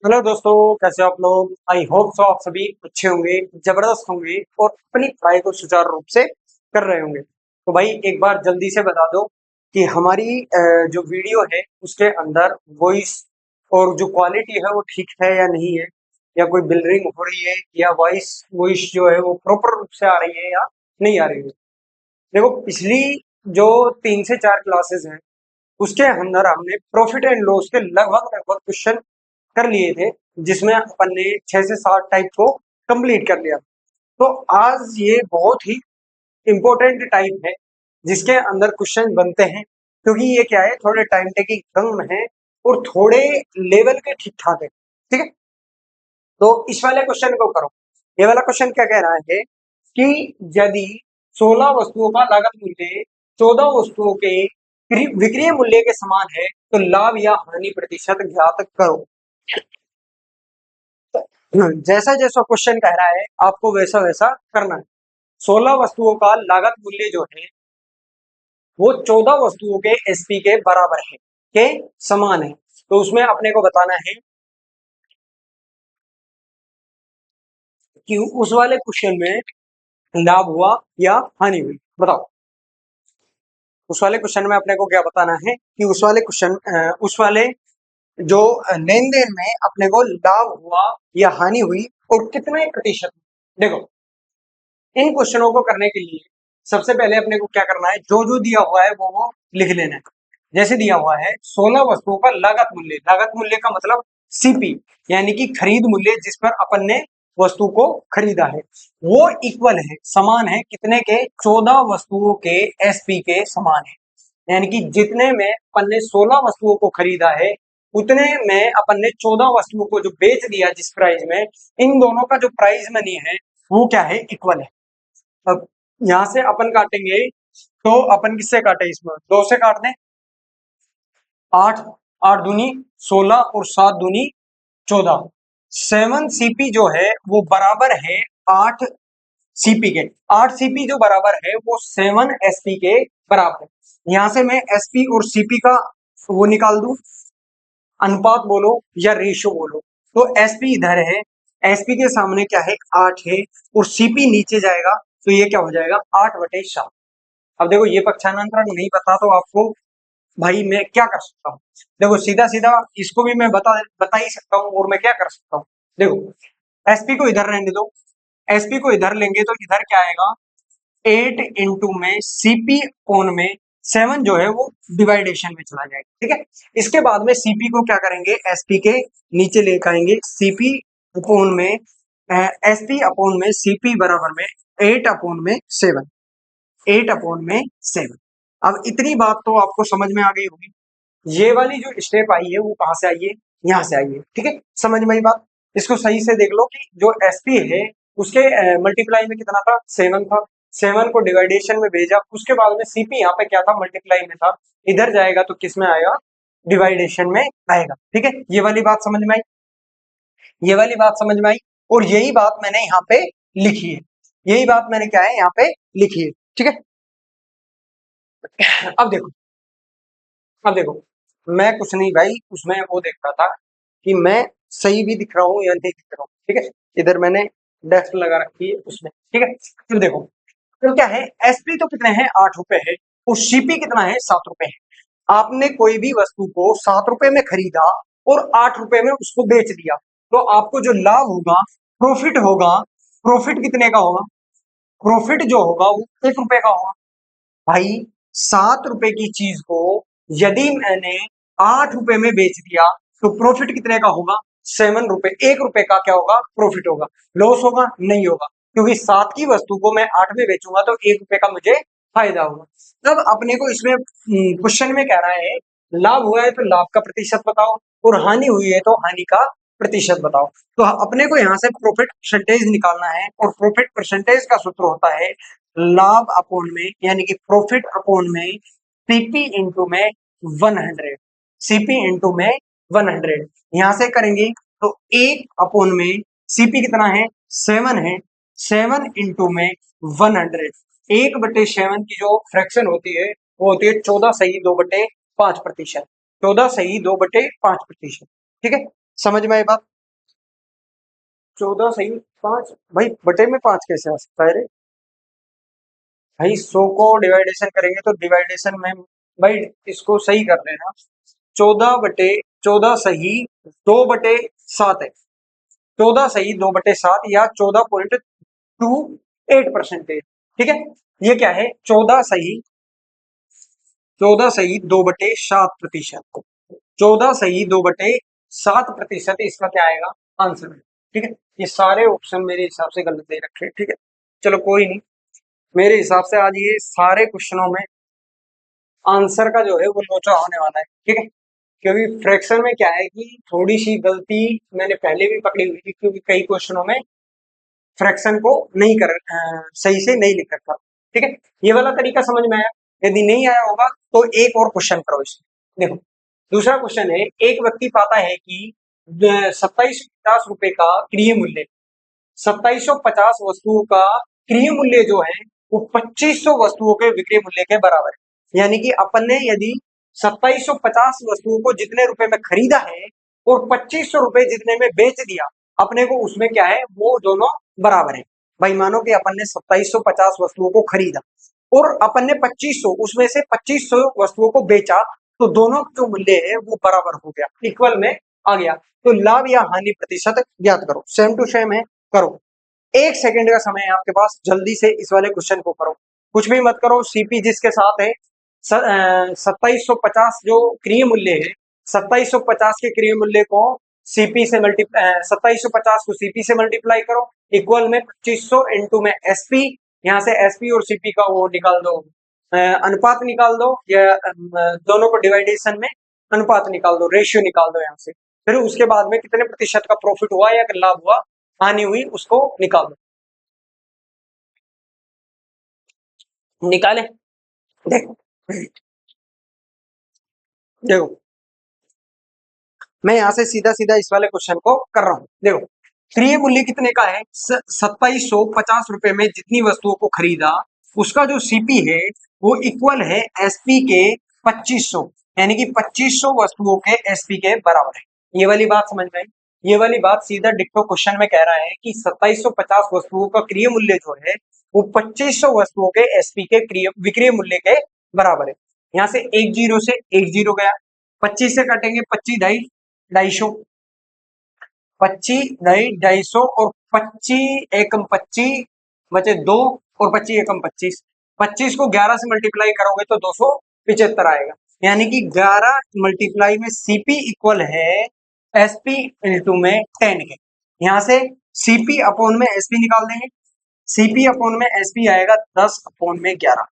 Hello दोस्तों, कैसे हो आप लोग। आई होप सो आप सभी अच्छे होंगे, जबरदस्त होंगे और अपनी पढ़ाई को सुचारू रूप से कर रहे होंगे। तो भाई एक बार जल्दी से बता दो कि हमारी जो वीडियो है उसके अंदर वॉइस और जो क्वालिटी है वो ठीक है या नहीं है, या कोई बिल्डरिंग हो रही है, या वॉइस वॉइस जो है वो प्रॉपर रूप से आ रही है या नहीं आ रही है। देखो, पिछली जो 3 से 4 क्लासेस हैं उसके अंदर हमने प्रॉफिट एंड लॉस के लगभग लगभग क्वेश्चन कर लिए थे, जिसमें अपन ने 6 से 7 टाइप को कंप्लीट कर लिया। तो आज ये बहुत ही इंपॉर्टेंट टाइप है जिसके अंदर क्वेश्चन बनते हैं, क्योंकि ये क्या है, थोड़े टाइम टेकिंग कम है और थोड़े लेवल के ठीक ठाक है। ठीक है, तो इस वाले क्वेश्चन को करो। ये वाला क्वेश्चन क्या कह रहा है कि यदि 16 वस्तुओं का लागत मूल्य 14 वस्तुओं के विक्रय मूल्य के समान है तो लाभ या हानि प्रतिशत ज्ञात करो। जैसा जैसा क्वेश्चन कह रहा है आपको वैसा वैसा करना है। 16 वस्तुओं का लागत मूल्य जो है वो 14 वस्तुओं के एसपी के बराबर है, के समान है। तो उसमें अपने को बताना है कि उस वाले क्वेश्चन में लाभ हुआ या हानि हुई। बताओ, उस वाले क्वेश्चन में अपने को क्या बताना है कि उस वाले जो लेन देन में अपने को लाभ हुआ या हानि हुई और कितने प्रतिशत। देखो, इन क्वेश्चनों को करने के लिए सबसे पहले अपने को क्या करना है, जो जो दिया हुआ है वो लिख लेना है। जैसे दिया हुआ है 16 वस्तुओं का लागत मूल्य, लागत मूल्य का मतलब सीपी, यानी कि खरीद मूल्य जिस पर अपन ने वस्तु को खरीदा है, वो इक्वल है, समान है कितने के, 14 वस्तुओं के एसपी के समान है। यानी कि जितने में अपन ने 16 वस्तुओं को खरीदा है उतने में अपन ने 14 वस्तुओं को जो बेच दिया जिस प्राइस में, इन दोनों का जो प्राइस मनी है वो क्या है, इक्वल है। अब यहाँ से अपन काटेंगे तो अपन किससे काटे, इसमें 2 से काट दें। 8, 8 दूनी 16 और 7 दूनी 14। 7 सीपी जो है वो बराबर है 8 सीपी के। 8 सीपी जो बराबर है वो 7 एसपी के बराबर है। यहां से मैं एसपी और सीपी का वो निकाल दूं, अनुपात बोलो या रेशियो बोलो। तो एसपी इधर है, एसपी के सामने क्या है, 8 है, और सीपी नीचे जाएगा तो ये क्या हो जाएगा, 8/7। अब देखो, ये पक्षांतरण नहीं पता तो आपको भाई मैं क्या कर सकता हूँ। देखो, सीधा सीधा इसको भी मैं बता ही सकता हूँ, और मैं क्या कर सकता हूँ। देखो, एसपी को इधर रहने दो, एसपी को इधर लेंगे तो इधर क्या आएगा, 8 इंटू में सीपी कोण में 7 जो है वो डिवाइडेशन में चला जाएगा। ठीक है, इसके बाद में सीपी को क्या करेंगे, एसपी के नीचे लेकर आएंगे, सीपी अपोन में एसपी अपोन में सीपी बराबर में 8/7, 8/7। अब इतनी बात तो आपको समझ में आ गई होगी। ये वाली जो स्टेप आई है वो कहां से आई है, यहाँ से आई है। ठीक है, समझ में आई बात। इसको सही से देख लो कि जो एसपी है उसके मल्टीप्लाई में कितना था, 7 था। 7 को डिवाइडेशन में भेजा, उसके बाद में सीपी यहाँ पे क्या था, मल्टीप्लाई में था। इधर जाएगा तो किस में आएगा, डिवाइडेशन में आएगा। ठीक है, ये वाली बात समझ में आई, ये वाली बात समझ में आई। और यही बात मैंने यहाँ पे लिखी है, यही बात मैंने क्या है यहाँ पे लिखी है। ठीक है, अब देखो, अब देखो, मैं कुछ नहीं भाई, उसमें वो देख रहा था कि मैं सही भी दिख रहा हूँ या नहीं दिख रहा हूँ। ठीक है, इधर मैंने डेस्क लगा रखी है उसमें। ठीक है, फिर देखो, तो क्या है, एसपी तो कितने हैं, 8 रुपए है, और सीपी कितना है, 7 रुपए है। आपने कोई भी वस्तु को 7 रुपए में खरीदा और 8 रुपए में उसको बेच दिया, तो आपको जो लाभ होगा, प्रॉफिट होगा, प्रॉफिट कितने का होगा, प्रॉफिट जो होगा वो 1 रुपए का होगा। भाई, 7 रुपए की चीज को यदि मैंने 8 रुपए में बेच दिया तो प्रॉफिट कितने का होगा, 7 रुपए। 1 रुपए का क्या होगा, प्रॉफिट होगा। लॉस होगा, नहीं होगा, क्योंकि 7 की वस्तु को मैं 8 में बेचूंगा तो 1 रुपए का मुझे फायदा होगा। तब अपने को इसमें क्वेश्चन में कह रहा है, लाभ हुआ है तो लाभ का प्रतिशत बताओ, और हानि हुई है तो हानि का प्रतिशत बताओ। तो अपने को यहाँ से प्रॉफिट परसेंटेज निकालना है, और प्रॉफिट परसेंटेज का सूत्र होता है लाभ अपोन में, यानी कि प्रॉफिट अपोन में सीपी इंटू में 100, सीपी इंटू में 100। यहां से करेंगे तो 1/में सीपी कितना है, 7 है, 7 इंटू में 100। 1/7 की जो फ्रैक्शन होती है वो होती है 14 सही 2/5%, 14 सही 2/5%। ठीक है, समझ में आई बात। 14 सही 5 भाई बटे में 5 कैसे आ सकता है रे भाई 100 को डिवाइडेशन करेंगे तो डिवाइडेशन में भाई इसको सही कर देना 14 सही 2/7 है 14 सही 2/7 या 14.28%। ठीक है ये क्या है 14 सही 2/7 इसका क्या आएगा आंसर है। ठीक है ये सारे ऑप्शन मेरे हिसाब से गलत दे रखे हैं। ठीक है चलो कोई नहीं मेरे हिसाब से आज ये सारे क्वेश्चनों में आंसर का जो है वो लोचा होने वाला है। ठीक है क्योंकि फ्रैक्शन में क्या है कि थोड़ी सी गलती मैंने पहले भी पकड़ी हुई थी क्योंकि कई क्वेश्चनों में फ्रैक्शन को नहीं सही से नहीं लिख रखा। ठीक है ये वाला तरीका समझ में आया। यदि नहीं आया होगा तो एक और क्वेश्चन करो इसमें देखो। दूसरा क्वेश्चन है एक व्यक्ति पाता है कि 2750 रुपए का क्रिय मूल्य 2750 वस्तुओं का क्रिय मूल्य जो है वो 2500 वस्तुओं के विक्रय मूल्य के बराबर है। यानी कि अपन ने यदि 2750 वस्तुओं को जितने रुपए में खरीदा है और 2500 रुपए जितने में बेच दिया अपने को उसमें क्या है वो दोनों बराबर है। भाई मानो कि अपन ने 2750 वस्तुओं को खरीदा और अपन ने 2500 उसमें से 2500 वस्तुओं को बेचा तो दोनों जो मूल्य है वो बराबर हो गया इक्वल में आ गया। तो लाभ या हानि प्रतिशत ज्ञात करो सेम टू सेम है करो। 1 सेकंड का समय है आपके पास जल्दी से इस वाले क्वेश्चन को करो कुछ भी मत करो सीपी जिसके साथ है 2750 जो क्रिय मूल्य है 2750 के क्रिय मूल्य को सीपी से 2750 को सीपी से मल्टीप्लाई करो इक्वल में 2500 इंटू में एसपी यहाँ से एसपी और सीपी का वो निकाल दो अनुपात निकाल दो या दोनों को डिवाइडेशन में अनुपात निकाल दो रेशियो निकाल दो यहाँ से फिर उसके बाद में कितने प्रतिशत का प्रॉफिट हुआ या लाभ हुआ हानि हुई उसको निकाल दो। निकाले देखो देखो मैं यहाँ से सीधा सीधा इस वाले क्वेश्चन को कर रहा हूँ। देखो क्रिय मूल्य कितने का है 2750 रुपए में जितनी वस्तुओं को खरीदा उसका जो सीपी है वो इक्वल है एसपी के 2500 यानी कि 2500 वस्तुओं के एसपी के बराबर है। ये वाली बात समझ में आई। ये वाली बात सीधा डिक्टो क्वेश्चन में कह रहा है कि 2750 वस्तुओं का क्रिय मूल्य जो है वो 2500 वस्तुओं के एसपी के विक्रय मूल्य के बराबर है। यहाँ से एक जीरो से एक जीरो गया 25 से काटेंगे 25 ढाई 250 25 ढाई 250 और 25 एकम 25 बचे 2 और 25 एकम 25 25 को 11 से मल्टीप्लाई करोगे तो 275 आएगा यानी कि 11 मल्टीप्लाई में सीपी इक्वल है एसपी इंटू में 10 के। यहाँ से सीपी अपॉन में एसपी निकाल देंगे सीपी अपॉन में एसपी आएगा 10 अपॉन में 11।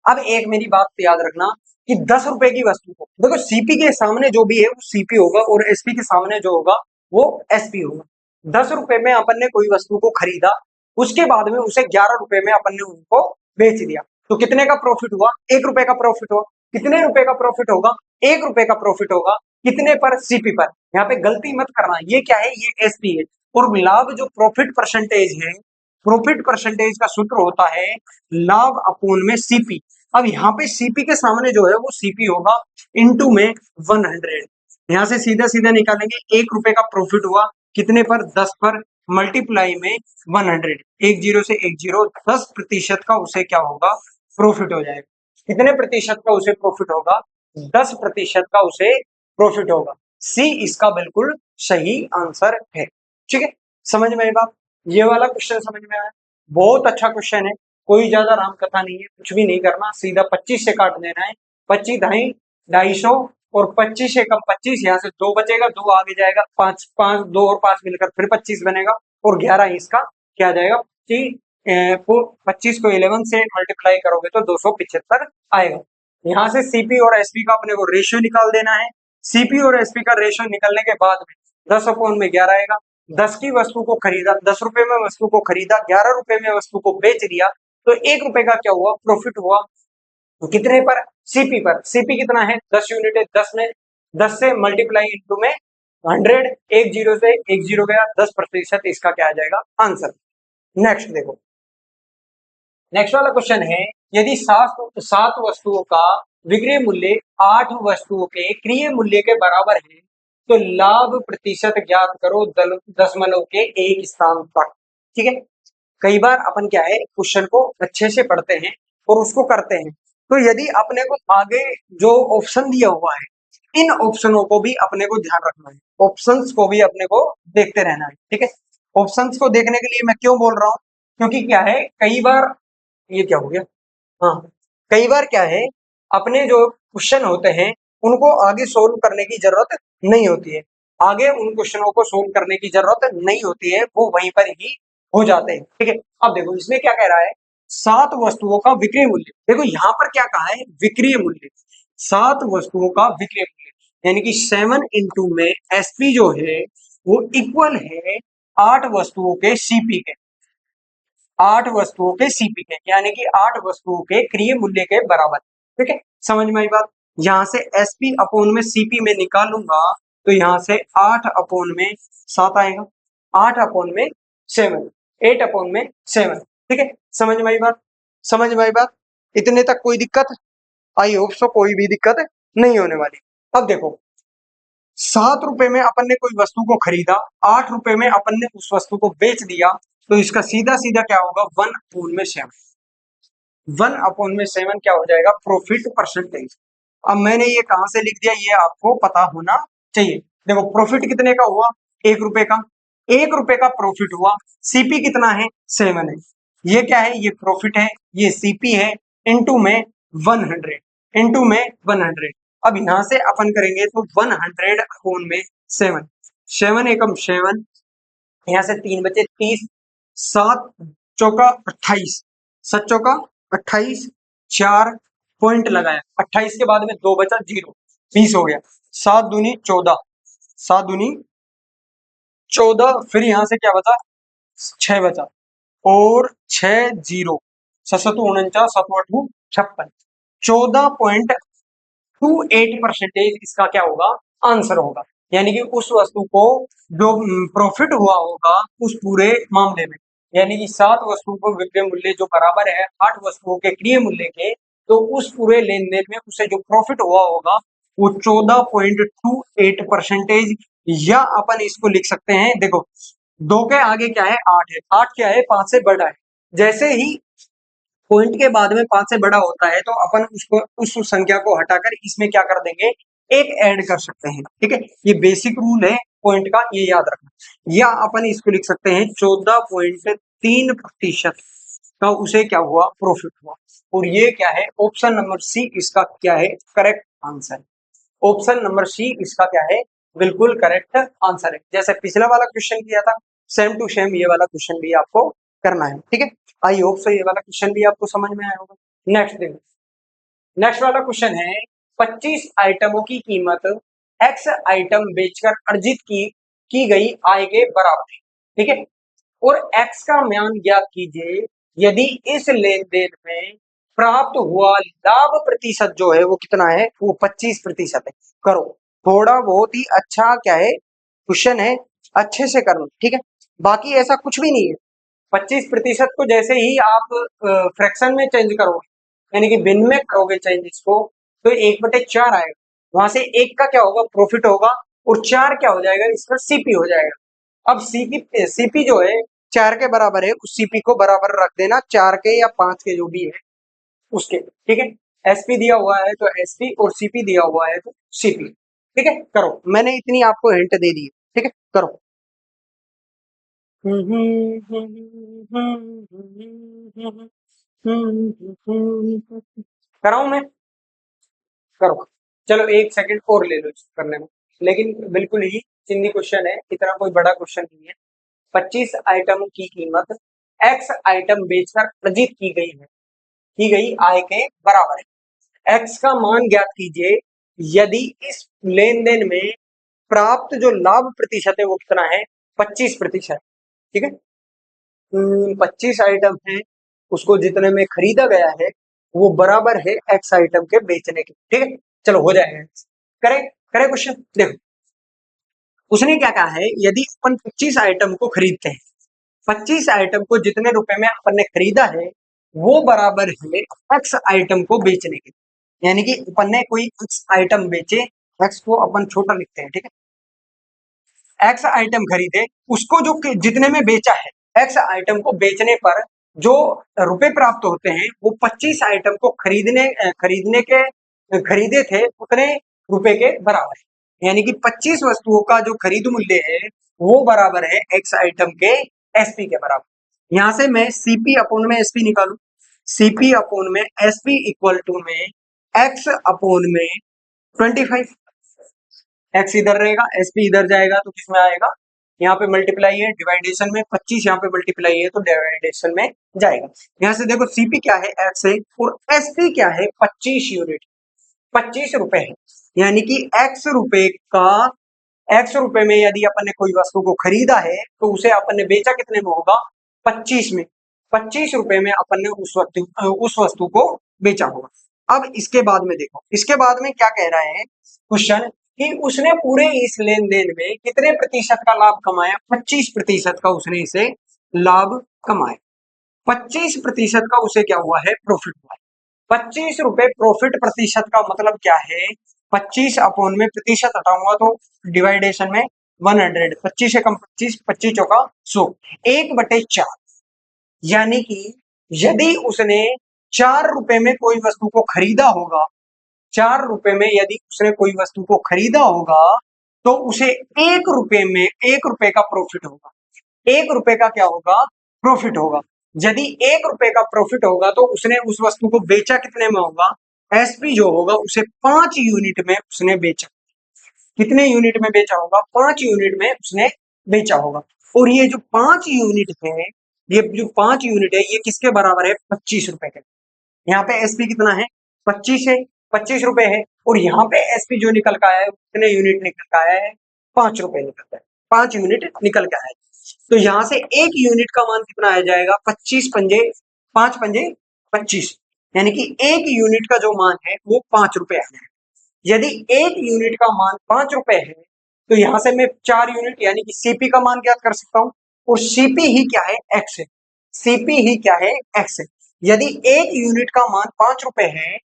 अब एक मेरी बात याद रखना कि 10 रुपए की वस्तु को देखो सीपी के सामने जो भी है वो सीपी होगा और एसपी के सामने जो होगा वो एसपी होगा। 10 रुपए में अपन ने कोई वस्तु को खरीदा उसके बाद में उसे 11 रुपए में अपन ने उनको बेच दिया तो कितने का प्रॉफिट हुआ 1 रुपए का प्रॉफिट हुआ। कितने रुपए का प्रॉफिट होगा 1 रुपए का प्रॉफिट होगा कितने पर सीपी पर। यहाँ पे गलती मत करना ये क्या है ये एसपी है और लाभ जो प्रॉफिट परसेंटेज का सूत्र होता है लाभ अपूर्ण में सीपी। अब यहाँ पे सीपी के सामने जो है वो सीपी होगा इनटू में 100 यहाँ से सीधा सीधा निकालेंगे 1 रुपए का प्रॉफिट हुआ कितने पर 10 पर मल्टीप्लाई में 100 एक जीरो से एक जीरो 10% का उसे क्या होगा प्रॉफिट हो जाएगा। कितने प्रतिशत का उसे प्रॉफिट होगा 10% का उसे प्रॉफिट होगा। सी इसका बिल्कुल सही आंसर है। ठीक है समझ में आई बात। ये वाला क्वेश्चन समझ में आया बहुत अच्छा क्वेश्चन है कोई ज्यादा राम कथा नहीं है कुछ भी नहीं करना सीधा 25 से काट देना है 25 ढाई 250 और 25 से कम 25 यहाँ से 2 बचेगा 2 आगे जाएगा 5 5 2 और 5 मिलकर फिर 25 बनेगा और 11 इसका क्या आ जाएगा 25 को 11 से मल्टीप्लाई करोगे तो 275 आएगा। यहाँ से सीपी और एसपी का अपने को रेशियो निकाल देना है। सीपी और एसपी का रेशियो निकलने के बाद में 10 अपॉन में 11 आएगा 10 की वस्तु को खरीदा 10 रुपए में वस्तु को खरीदा 11 रुपए में वस्तु को बेच दिया तो 1 रुपए का क्या हुआ प्रॉफिट हुआ। तो कितने पर सीपी पर सीपी कितना है 10 यूनिट है 10 में 10 से मल्टीप्लाई इंटू में 100 एक जीरो से एक जीरो गया 10% इसका क्या आ जाएगा आंसर। नेक्स्ट देखो नेक्स्ट वाला क्वेश्चन है यदि 7 वस्तुओं का विक्रय मूल्य 8 वस्तुओं के क्रिय मूल्य के बराबर है तो लाभ प्रतिशत ज्ञात करो दशमलव के एक स्थान तक। ठीक है, कई बार अपन क्या है क्वेश्चन को अच्छे से पढ़ते हैं और उसको करते हैं, तो यदि अपने को आगे जो ऑप्शन दिया हुआ है इन ऑप्शनों को भी अपने को ध्यान रखना है, ऑप्शंस को भी अपने को देखते रहना है। ठीक है, ऑप्शंस को देखने के लिए मैं क्यों बोल रहा हूँ, क्योंकि क्या है कई बार ये क्या हो गया, हाँ, कई बार क्या है अपने जो क्वेश्चन होते हैं उनको आगे सोल्व करने की जरूरत नहीं होती है, आगे उन क्वेश्चनों को सोल्व करने की जरूरत नहीं होती है, वो वहीं पर ही हो जाते हैं। ठीक है, अब देखो इसमें क्या कह रहा है, 7 वस्तुओं का विक्रय मूल्य। देखो यहाँ पर क्या कहा है, विक्रय मूल्य, 7 वस्तुओं का विक्रय मूल्य, यानी कि 7 इंटू में एसपी जो है वो इक्वल है 8 वस्तुओं के सीपी के, 8 वस्तुओं के सीपी के, यानी कि 8 वस्तुओं के क्रिय मूल्य के बराबर। ठीक है, समझ में आई बात। यहां से एसपी अपोन में सीपी में निकालूंगा तो यहां से 8 अपोन में 7 आएगा, 8 अपोन में 7, 8 अपोन में 7। ठीक है, समझ में आई बात, समझ में आई बात। इतने तक कोई दिक्कत, आई होप सो कोई भी दिक्कत नहीं होने वाली। अब देखो 7 रुपए में अपन ने कोई वस्तु को खरीदा, 8 रुपए में अपन ने उस वस्तु को बेच दिया, तो इसका सीधा सीधा क्या होगा, 1 अपोन में 7, 1 अपोन में 7 क्या हो जाएगा, प्रॉफिट परसेंटेज। अब मैंने ये कहां से लिख दिया ये आपको पता होना चाहिए। देखो प्रॉफिट कितने का हुआ, 1 रुपए का, 1 रुपए का प्रॉफिट हुआ, सीपी कितना है, 7 है, ये क्या है, ये प्रॉफिट है, ये सीपी है, इनटू में 100, इनटू में 100। अब यहां से अपन करेंगे तो 100 अपोन में 7, 7 एकम 7, यहाँ से 3 बचे 30, 7 चौका 28, 7 चौका 28, 4 पॉइंट लगाया, 28 के बाद में 2 बचा 0, 20 हो गया, 7 दूनी 14, 7 दूनी 14, फिर यहाँ से क्या बचा, 6 बचा, और 6 0, 7 7 8 56, 14.28% इसका क्या होगा, आंसर होगा। यानी कि उस वस्तु को जो प्रॉफिट हुआ होगा उस पूरे मामले में, यानी कि 7 वस्तुओं को विक्रय मूल्य जो बराबर है 8 वस्तुओं के क्रय मूल्य के, तो उस पूरे लेन देन में उसे जो प्रॉफिट हुआ होगा वो 14.28%। या अपन इसको लिख सकते हैं, देखो 2 के आगे क्या है, 8 है, 8 क्या है, 5 से बड़ा है, जैसे ही पॉइंट के बाद में 5 से बड़ा होता है तो अपन उसको उस संख्या को हटाकर इसमें क्या कर देंगे, एक ऐड कर सकते हैं। ठीक है, ये बेसिक रूल है पॉइंट का, ये याद रखना। या अपन इसको लिख सकते हैं 14.3% का उसे क्या हुआ, प्रॉफिट हुआ, और ये क्या है, ऑप्शन नंबर सी इसका क्या है, correct answer. Option number C इसका क्या है, बिल्कुल करेक्ट आंसर है। जैसे पिछला वाला क्वेश्चन किया था सेम टू सेम ये वाला क्वेश्चन भी आपको करना है। ठीक है, आई होप सो ये वाला क्वेश्चन भी आपको समझ में आया होगा। नेक्स्ट देखो, नेक्स्ट वाला क्वेश्चन है 25 आइटमों की कीमत एक्स आइटम बेचकर अर्जित की गई आय के बराबर है। ठीक है, और एक्स का मान ज्ञात कीजिए यदि इस लेन देन में प्राप्त हुआ लाभ प्रतिशत जो है वो कितना है, वो 25% है। करो, थोड़ा बहुत ही अच्छा क्या है क्वेश्चन है, अच्छे से करना। ठीक है, बाकी ऐसा कुछ भी नहीं है। 25% को जैसे ही आप फ्रैक्शन में चेंज करोगे, यानी कि भिन्न में करोगे चेंज इसको, तो 1/4 आएगा, वहां से 1 का क्या होगा, प्रॉफिट होगा, और 4 क्या हो जाएगा, इसका सीपी हो जाएगा। अब सीपी जो है 4 के बराबर है, उस सीपी को बराबर रख देना 4 के या 5 के जो भी है उसके। ठीक है, एसपी दिया हुआ है तो एसपी, और सीपी दिया हुआ है तो सीपी। ठीक है, करो, मैंने इतनी आपको हिंट दे दी है। ठीक है, करो। कराऊं मैं, करो, चलो 1 सेकंड और ले लो इसको करने में, लेकिन बिल्कुल ही चिंदी क्वेश्चन है, इतना कोई बड़ा क्वेश्चन नहीं है। 25 आइटम की कीमत एक्स आइटम बेचकर अर्जित की गई है, की गई आय के बराबर है। एक्स का मान ज्ञात कीजिए यदि इस लेन देन में प्राप्त जो लाभ प्रतिशत है वो कितना है, 25%। ठीक है, 25 आइटम है, उसको जितने में खरीदा गया है वो बराबर है एक्स आइटम के बेचने के। ठीक है, चलो हो जाएगा, करे करे क्वेश्चन। देखो उसने क्या कहा है, यदि अपन 25 आइटम को खरीदते हैं, 25 आइटम को जितने रुपए में अपन ने खरीदा है वो बराबर है एक्स आइटम को बेचने के। यानी कि अपन ने कोई एक्स आइटम बेचे, एक्स को अपन छोटा लिखते हैं। ठीक है, एक्स आइटम खरीदे, उसको जो जितने में बेचा है, एक्स आइटम को बेचने पर जो रुपए प्राप्त होते हैं वो 25 आइटम को खरीदने के खरीदे थे उतने रुपए के बराबर है। यानी कि 25 वस्तुओं का जो खरीद मूल्य है वो बराबर है एक्स आइटम के एसपी के बराबर। यहां से मैं सीपी अपोन में एसपी निकालू, सीपी अपोन में एसपी इक्वल टू में एक्स अपोन में 25, एक्स इधर रहेगा, एसपी इधर जाएगा तो किसमें आएगा, यहाँ पे मल्टीप्लाई है डिवाइडेशन में, 25 यहाँ पे मल्टीप्लाई है तो डिवाइडेशन में जाएगा। यहाँ से देखो सीपी क्या है, एक्स है, और एसपी क्या है, 25 यूनिट, 25 रुपए है। यानी कि एक्स रुपए में यदि अपन ने कोई वस्तु को खरीदा है तो उसे अपन ने बेचा कितने में होगा, 25 में, 25 रुपए में अपन ने उस वस्तु को बेचा होगा। अब इसके बाद में देखो, इसके बाद में क्या कह रहा है क्वेश्चन, कि उसने पूरे इस लेन देन में कितने प्रतिशत का लाभ कमाया, 25% का उसने इसे लाभ कमाया, 25% का उसे क्या हुआ है, प्रॉफिट हुआ है। 25 रुपए प्रॉफिट प्रतिशत का मतलब क्या है, 25 अपोन में प्रतिशत हटाऊंगा तो डिवाइडेशन में 100, 25 से कम 25, 25 चौका 100, 1/4। यानी कि यदि उसने 4 रुपए में कोई वस्तु को खरीदा होगा, 4 रुपए में यदि उसने कोई वस्तु को खरीदा होगा तो उसे 1 रुपए का प्रॉफिट होगा, 1 रुपए का क्या होगा, प्रॉफिट होगा। यदि 1 रुपए का प्रॉफिट होगा तो उसने उस वस्तु को बेचा कितने में होगा, एसपी जो होगा उसे 5 यूनिट में उसने बेचा, कितने यूनिट में बेचा होगा, 5 यूनिट में उसने बेचा होगा। और ये जो 5 यूनिट है, ये जो 5 यूनिट है ये किसके बराबर है, 25 रुपए के। यहाँ पे एसपी कितना है, 25 है, 25 रुपए है, और यहाँ पे एसपी जो निकल का है कितने यूनिट निकल का है, 5 रुपए निकल का है, 5 यूनिट निकल का है। तो यहाँ से एक यूनिट का मान कितना आ जाएगा, 25 पंजे 5 पंजे 25, यानी कि एक यूनिट का जो मान है वो 5 रुपए आ जाएगा। यदि एक यूनिट का मान 5 रुपए है तो यहां से मैं 4 यूनिट यानी कि सीपी का मान ज्ञात कर सकता हूं, और सीपी ही क्या है, एक्स है, सीपी ही क्या है, एक्स है। यदि एक यूनिट का मान 5 रुपए है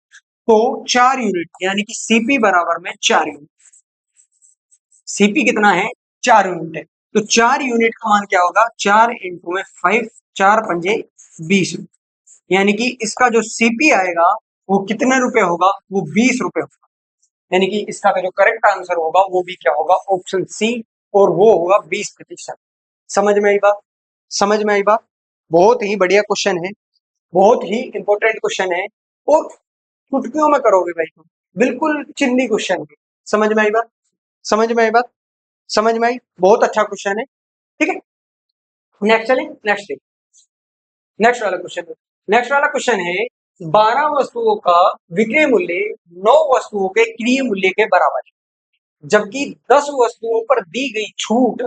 तो 4 यूनिट यानी कि सीपी बराबर में 4 यूनिट, सीपी कितना है, 4 यूनिट है। तो 4 यूनिट का मान क्या होगा, 4 इंटू में 5, 4 पंजे 20, यानी कि इसका जो सीपी आएगा वो कितने रुपए होगा, वो 20 रुपए होगा। यानी कि इसका जो करेक्ट आंसर होगा वो भी क्या होगा, ऑप्शन सी, और वो होगा 20%। समझ में आई बात, समझ में आई बात। बहुत ही बढ़िया क्वेश्चन है, बहुत ही इंपॉर्टेंट क्वेश्चन है, और चुटकियों में करोगे भाई तुम, बिल्कुल चिल्ली क्वेश्चन है। समझ में आई बात, समझ में आई बात, समझ में आई, बहुत अच्छा क्वेश्चन है। ठीक है, नेक्स्ट चले, नेक्स्ट वाला क्वेश्चन, नेक्स्ट वाला क्वेश्चन है, 12 वस्तुओं का विक्रय मूल्य 9 वस्तुओं के क्रय मूल्य के बराबर है, जबकि 10 वस्तुओं पर दी गई छूट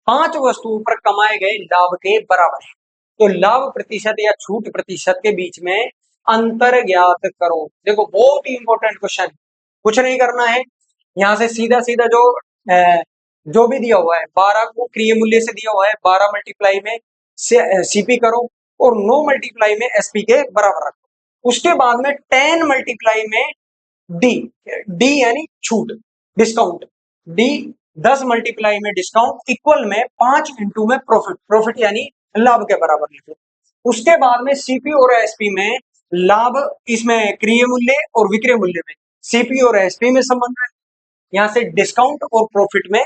5 वस्तुओं पर कमाए गए लाभ के बराबर है। तो लाभ प्रतिशत या छूट प्रतिशत के बीच में अंतर ज्ञात करो। देखो बहुत ही इंपॉर्टेंट क्वेश्चन, कुछ नहीं करना है, यहाँ से सीधा सीधा जो भी दिया हुआ है 12 को क्रय मूल्य से दिया हुआ है, 12 मल्टीप्लाई में सीपी करो और 9 मल्टीप्लाई में एसपी के बराबर रखो। उसके बाद में 10 मल्टीप्लाई में डी, डी यानी छूट, डिस्काउंट, डी 10 मल्टीप्लाई में डिस्काउंट इक्वल में 5 इंटू में प्रॉफिट, प्रॉफिट यानी लाभ के बराबर लिखो। उसके बाद में सीपी और एसपी में लाभ, इसमें क्रय मूल्य और विक्रय मूल्य में सीपी और एसपी में संबंध है, यहाँ से डिस्काउंट और प्रॉफिट में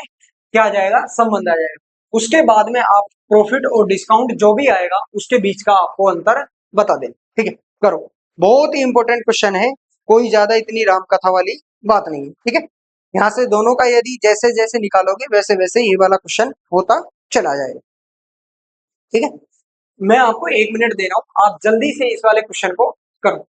क्या आ जाएगा, संबंध आ जाएगा। उसके बाद में आप प्रॉफिट और डिस्काउंट जो भी आएगा उसके बीच का आपको अंतर बता दें। ठीक है, करो, बहुत ही इंपॉर्टेंट क्वेश्चन है, कोई ज्यादा इतनी राम कथा वाली बात नहीं है। ठीक है, यहाँ से दोनों का यदि जैसे जैसे निकालोगे वैसे वैसे ये वाला क्वेश्चन होता चला जाएगा। ठीक है, मैं आपको 1 मिनट दे रहा हूं, आप जल्दी से इस वाले क्वेश्चन को करो।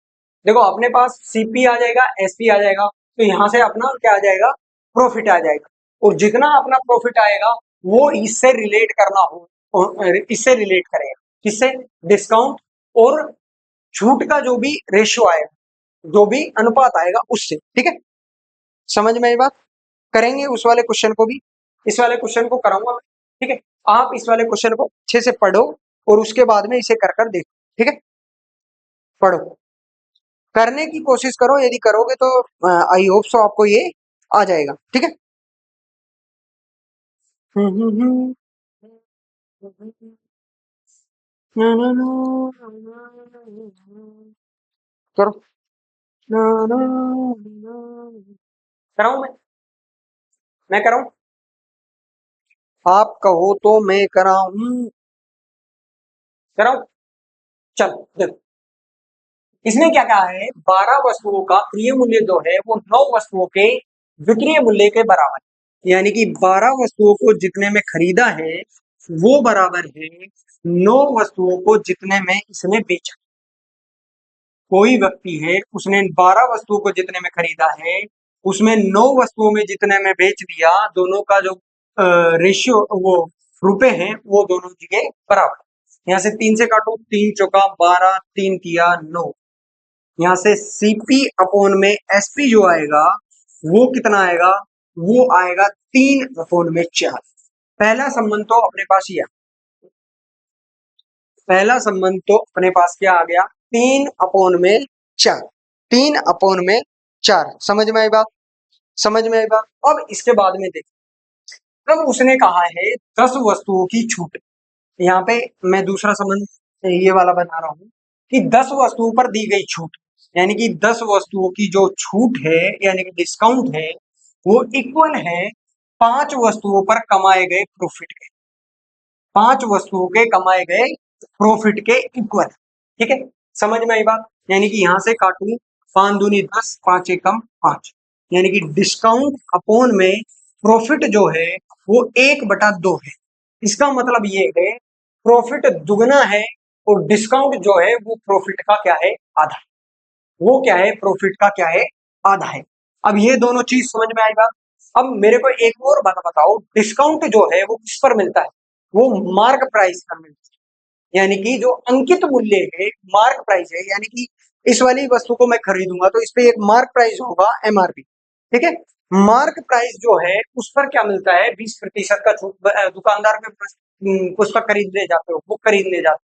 देखो अपने पास सीपी आ जाएगा, एसपी आ जाएगा, तो यहां से अपना क्या आ जाएगा, प्रॉफिट आ जाएगा, और जितना अपना प्रॉफिट आएगा वो इससे रिलेट करना हो, इससे रिलेट करेगा, किससे, डिस्काउंट और छूट का जो भी रेशियो आएगा, जो भी अनुपात आएगा उससे। ठीक है, समझ में ये बात, करेंगे उस वाले क्वेश्चन को भी, इस वाले क्वेश्चन को कराऊंगा मैं। ठीक है, आप इस वाले क्वेश्चन को अच्छे से पढ़ो और उसके बाद में इसे कर कर देखो। ठीक है, पढ़ो, करने की कोशिश करो, यदि करोगे तो आई होप सो आपको ये आ जाएगा। ठीक है, करो। कराऊं मैं कराऊं। आप कहो तो मैं कराऊं। कराऊं। चल देखो, इसने क्या कहा है, 12 वस्तुओं का प्रिय मूल्य जो है वो 9 वस्तुओं के विक्रय मूल्य के बराबर है। यानी कि 12 वस्तुओं को जितने में खरीदा है वो बराबर है 9 वस्तुओं को जितने में इसने बेचा। कोई व्यक्ति है, उसने 12 वस्तुओं को जितने में खरीदा है उसमें 9 वस्तुओं में जितने में बेच दिया, दोनों का जो रेशियो वो रुपए हैं वो दोनों जगह बराबर। यहाँ से 3 से काटो, 3 चौका 12, 3 किया 9। यहाँ से सीपी अपॉन में एसपी जो आएगा वो कितना आएगा, वो आएगा 3 अपॉन में 4। पहला संबंध तो अपने पास ही है, पहला संबंध तो अपने पास क्या आ गया, 3 अपॉन में 4। 3 अपॉन में 4, समझ में आई बात, समझ में आई बात। अब इसके बाद में देखो, तब उसने कहा है 10 वस्तुओं की छूट। यहाँ पे मैं दूसरा संबंध ये वाला बना रहा हूं कि 10 वस्तुओं पर दी गई छूट, यानी कि 10 वस्तुओं की जो छूट है यानी कि डिस्काउंट है वो इक्वल है 5 वस्तुओं पर कमाए गए प्रॉफिट के। 5 वस्तुओं के कमाए गए प्रॉफिट के इक्वल। ठीक है, समझ में आई बात। यानी कि यहां से काटू, 5 दूनी 10, 5 एकम 5, यानी कि डिस्काउंट अपॉन में प्रॉफिट जो है वो 1/2 है। इसका मतलब ये है प्रॉफिट दुगना है और डिस्काउंट जो है वो प्रॉफिट का क्या है, आधा। वो क्या है, प्रॉफिट का क्या है, आधा है। अब ये दोनों चीज समझ में आई बात। अब मेरे को एक और बात बताओ, डिस्काउंट जो है वो किस पर मिलता है, वो मार्क प्राइस पर मिलता है। यानी कि जो अंकित मूल्य है, मार्क प्राइस है, यानी कि इस वाली वस्तु को मैं खरीदूंगा तो इस पे एक मार्क प्राइस होगा, एमआरपी। ठीक है, मार्क प्राइस जो है उस पर क्या मिलता है, 20% का छूट। दुकानदार के पास पुस्तक खरीदने जाते हो, बुक खरीदने जाते हो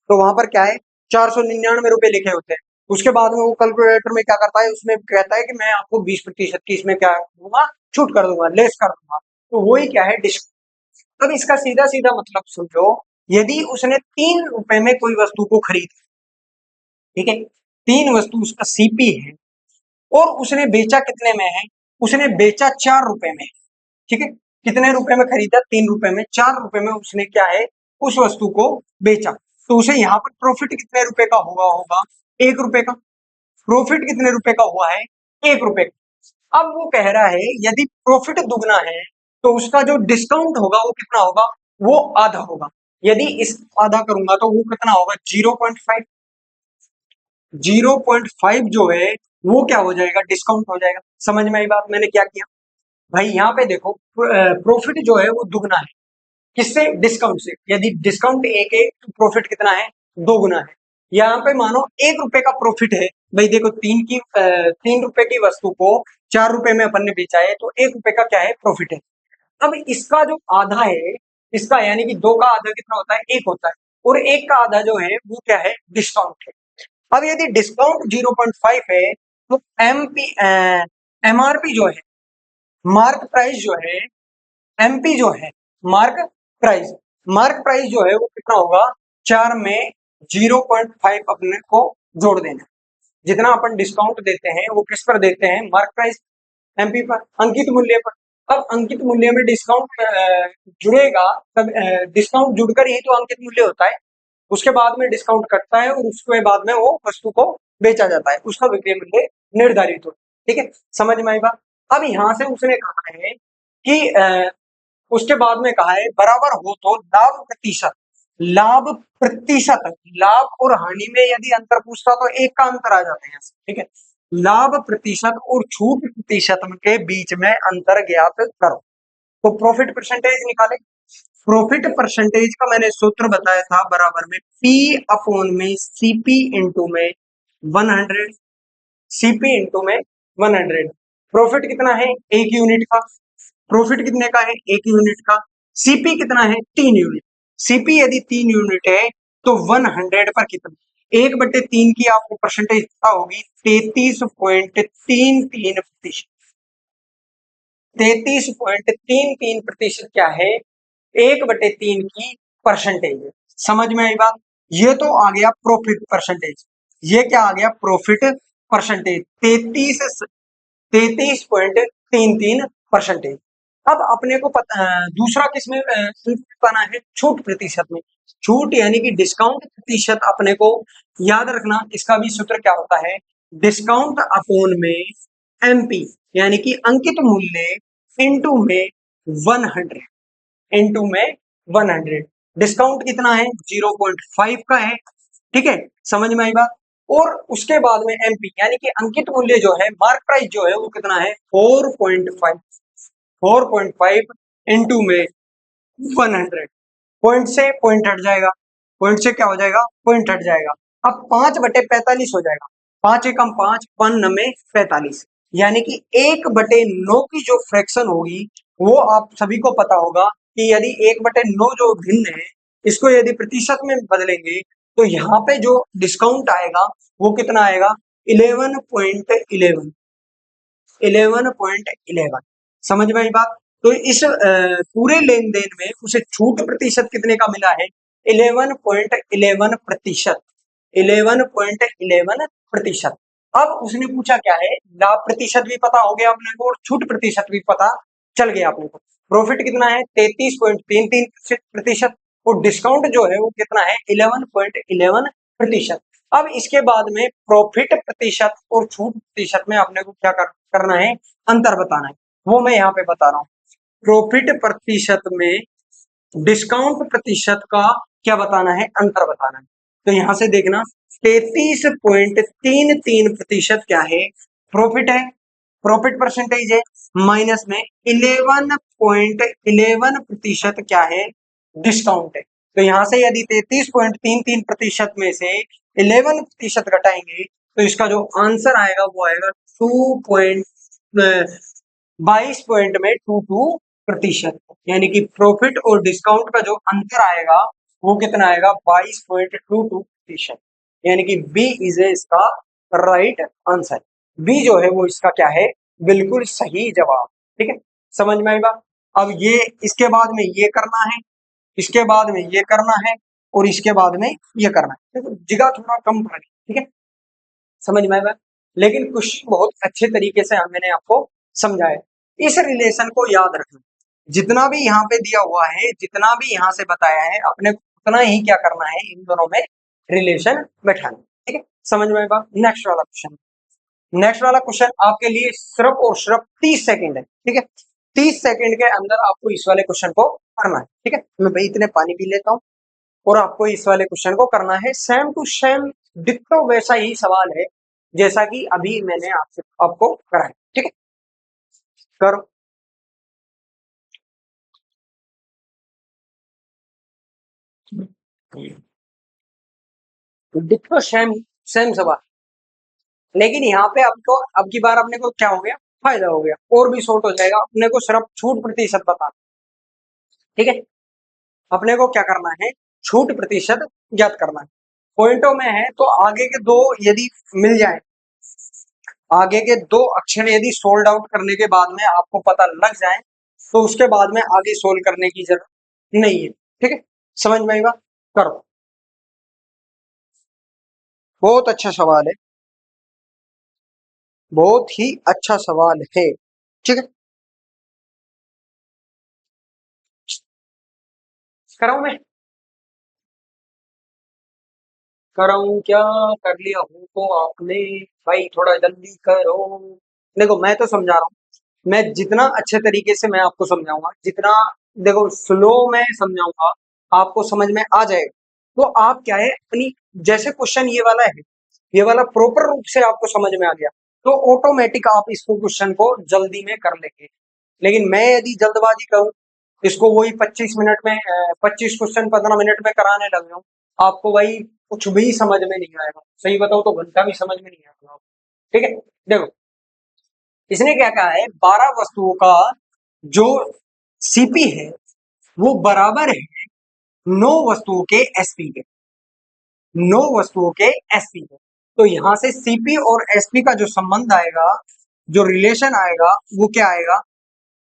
तो वहां पर क्या है, 499 रुपए लिखे होते हैं। उसके बाद में वो कैलकुलेटर में क्या करता है, उसमें कहता है कि मैं आपको 20% की इसमें क्या दूंगा, छूट कर दूंगा, लेस कर दूंगा। तो वही क्या है, डिस्काउंट। अब इसका सीधा सीधा मतलब समझो, यदि उसने 3 रुपए में कोई वस्तु को खरीदा, ठीक है, 3 वस्तु उसका सीपी है और उसने बेचा कितने में है, उसने बेचा 4 रुपए में। ठीक है, कितने रुपए में खरीदा, 3 रुपए में, 4 रुपए में उसने क्या है, उस वस्तु को बेचा। तो उसे यहाँ पर प्रॉफिट कितने रुपए का हुआ होगा, 1 रुपए का। प्रॉफिट कितने रुपए का हुआ है, 1 रुपए का। अब वो कह रहा है यदि प्रॉफिट दुगना है तो उसका जो डिस्काउंट होगा वो कितना होगा, वो आधा होगा। यदि इस आधा करूंगा तो वो कितना होगा, 0.5। 0.5 जो है वो क्या हो जाएगा, डिस्काउंट हो जाएगा। समझ में आई बात, मैंने क्या किया भाई, यहाँ पे देखो प्रॉफिट जो है वो दुगना है, किससे, डिस्काउंट से। यदि डिस्काउंट 1 है तो प्रॉफिट कितना है, 2 गुना है। यहाँ पे मानो 1 रुपए का प्रॉफिट है भाई, देखो 3 रुपए की वस्तु को 4 रुपए में अपन ने बेचा है तो 1 रुपए का क्या है, प्रॉफिट है। अब इसका जो आधा है, इसका यानी कि 2 का आधा कितना होता है, 1 होता है, और 1 का आधा जो है वो क्या है, डिस्काउंट है। अब यदि डिस्काउंट 0.5 है तो एमआरपी जो है, मार्क प्राइस जो है, एमपी जो है, मार्क प्राइस, मार्क प्राइस जो है वो कितना होगा, 4 में 0.5 अपने को जोड़ देना। जितना अपन डिस्काउंट देते हैं वो किस पर देते हैं, मार्क प्राइस, एमपी पर, अंकित मूल्य पर। अब अंकित मूल्य में डिस्काउंट जुड़ेगा, तब डिस्काउंट जुड़कर ही तो अंकित मूल्य होता है। उसके बाद में डिस्काउंट कटता है और उसके बाद में वो वस्तु को बेचा जाता है, उसका विक्रय मूल्य निर्धारित होता है। ठीक है, समझ में आई बात। अब यहाँ से उसने कहा है कि उसके बाद में कहा है बराबर हो तो लाभ प्रतिशत, लाभ प्रतिशत, लाभ और हानि में यदि अंतर पूछता तो एक का अंतर आ जाता है यहाँ से। ठीक है, लाभ प्रतिशत और छूट प्रतिशत के बीच में अंतर ज्ञात करो। तो प्रॉफिट परसेंटेज निकाले। प्रॉफिट परसेंटेज का मैंने सूत्र बताया था, बराबर में पी अपॉन में सीपी इंटू में 100, सीपी इंटू में 100। प्रॉफिट कितना है, 1 यूनिट का। प्रॉफिट कितने का है, 1 यूनिट का। सीपी कितना है, 3 यूनिट। सीपी यदि 3 यूनिट है तो 100 पर कितना, 1/3 की आपको परसेंटेज पता होगी, 33.33%। 33.33% क्या है, 1/3 की परसेंटेज है। समझ में आई बात? ये तो आ गया प्रॉफिट परसेंटेज। ये क्या आ गया? प्रॉफिट परसेंटेज 33.33% अब अपने को दूसरा किसमें पाना है? छूट प्रतिशत में। छूट यानी कि डिस्काउंट प्रतिशत अपने को याद रखना। इसका भी सूत्र क्या होता है? डिस्काउंट अपॉन में एमपी यानी कि अंकित मूल्य इनटू में 100 इनटू में 100। डिस्काउंट कितना है? 0.5 का है। ठीक है, समझ में आई बात? और उसके बाद में एमपी यानी कि अंकित मूल्य जो है, मार्क प्राइस जो है वो कितना है? 4.5। 4.5 इंटू में 100। पॉइंट से पॉइंट हट जाएगा। पॉइंट से क्या हो जाएगा? पॉइंट हट जाएगा। अब 5/45 हो जाएगा। 5 एकम 5, 5 में 45 यानी कि 1/9 की जो फ्रैक्शन होगी वो आप सभी को पता होगा कि यदि 1/9 जो भिन्न है इसको यदि प्रतिशत में बदलेंगे तो यहाँ पे जो डिस्काउंट आएगा वो कितना आएगा? 11.11। 11.11। समझ में आई बात? तो इस पूरे लेन देन में उसे छूट प्रतिशत कितने का मिला है? 11.11%। 11.11%। अब उसने पूछा क्या है? लाभ प्रतिशत भी पता हो गया अपने को और छूट प्रतिशत भी पता चल गया अपने को। प्रॉफिट कितना है? 33.33% और डिस्काउंट जो है वो कितना है? 11.11%। अब इसके बाद में प्रॉफिट प्रतिशत और छूट प्रतिशत में अपने को क्या करना है? अंतर बताना है। वो मैं यहाँ पे बता रहा हूँ। प्रॉफिट प्रतिशत में डिस्काउंट प्रतिशत का क्या बताना है? अंतर बताना है। तो यहां से देखना 33.33% क्या है? प्रॉफिट है, प्रॉफिट परसेंटेज है। माइनस में 11.11% क्या है? डिस्काउंट है। तो यहां से यदि 33.33% में से 11% घटाएंगे तो इसका जो आंसर आएगा वो आएगा 22 पॉइंट में 22%। यानी कि प्रॉफिट और डिस्काउंट का जो अंतर आएगा वो कितना आएगा? 22.22%। यानी कि बी इज ए इसका राइट आंसर। बी जो है वो इसका क्या है? बिल्कुल सही जवाब। ठीक है, समझ में आएगा? अब ये इसके बाद में ये करना है, इसके बाद में ये करना है और इसके बाद में ये करना है। देखो जगह थोड़ा कम पड़ गई। ठीक है, समझ में आएगा? लेकिन क्वेश्चन बहुत अच्छे तरीके से मैंने आपको समझाया। इस रिलेशन को याद रखना। जितना भी यहाँ पे दिया हुआ है, जितना भी यहाँ से बताया है, अपने को उतना ही क्या करना है? इन दोनों में रिलेशन बैठाना। ठीक है, समझ में आएगा? नेक्स्ट वाला क्वेश्चन। नेक्स्ट वाला क्वेश्चन आपके लिए सिर्फ और सिर्फ 30 सेकंड है। ठीक है, 30 सेकंड के अंदर आपको इस वाले क्वेश्चन को करना है। ठीक है, मैं भाई इतने पानी पी लेता हूँ और आपको इस वाले क्वेश्चन को करना है। सेम टू सेम डिट्टो वैसा ही सवाल है जैसा कि अभी मैंने आपसे आपको करा है। ठीक है, करो। डिट्टो सेम सेम सवाल, लेकिन यहाँ पे आपको अब की बार अपने को क्या हो गया? फायदा हो गया और भी शॉर्ट हो जाएगा। अपने को सिर्फ छूट प्रतिशत बताना। ठीक है, अपने को क्या करना है? छूट प्रतिशत ज्ञात करना है। पॉइंटों में है तो आगे के दो यदि मिल जाए, आगे के दो अक्षर यदि सोल्ड आउट करने के बाद में आपको पता लग जाए तो उसके बाद में आगे सोल्व करने की जरूरत नहीं है। ठीक है, समझ में आएगा? करो। बहुत अच्छा सवाल है, बहुत ही अच्छा सवाल है। ठीक है, कराऊं मैं? कराऊं क्या? कर लिया हूं तो आपने। भाई थोड़ा जल्दी करो। देखो मैं तो समझा रहा हूँ, मैं जितना अच्छे तरीके से मैं आपको समझाऊंगा, जितना देखो स्लो में समझाऊंगा आपको समझ में आ जाएगा। तो आप क्या है अपनी, जैसे क्वेश्चन ये वाला है, ये वाला प्रॉपर रूप से आपको समझ में आ गया तो ऑटोमेटिक आप इसको क्वेश्चन को जल्दी में कर लेंगे। लेकिन मैं यदि जल्दबाजी करूं, इसको वही 25 मिनट में 25 क्वेश्चन 15 मिनट में कराने लग जाऊं, आपको वही कुछ भी समझ में नहीं आएगा। सही बताओ तो घंटा भी समझ में नहीं आएगा। ठीक है, देखो इसने क्या कहा है? 12 वस्तुओं का जो सीपी है वो बराबर है 9 वस्तुओं के एसपी के। 9 वस्तुओं के एसपी के। तो यहां से सीपी और एसपी का जो संबंध आएगा, जो रिलेशन आएगा वो क्या आएगा?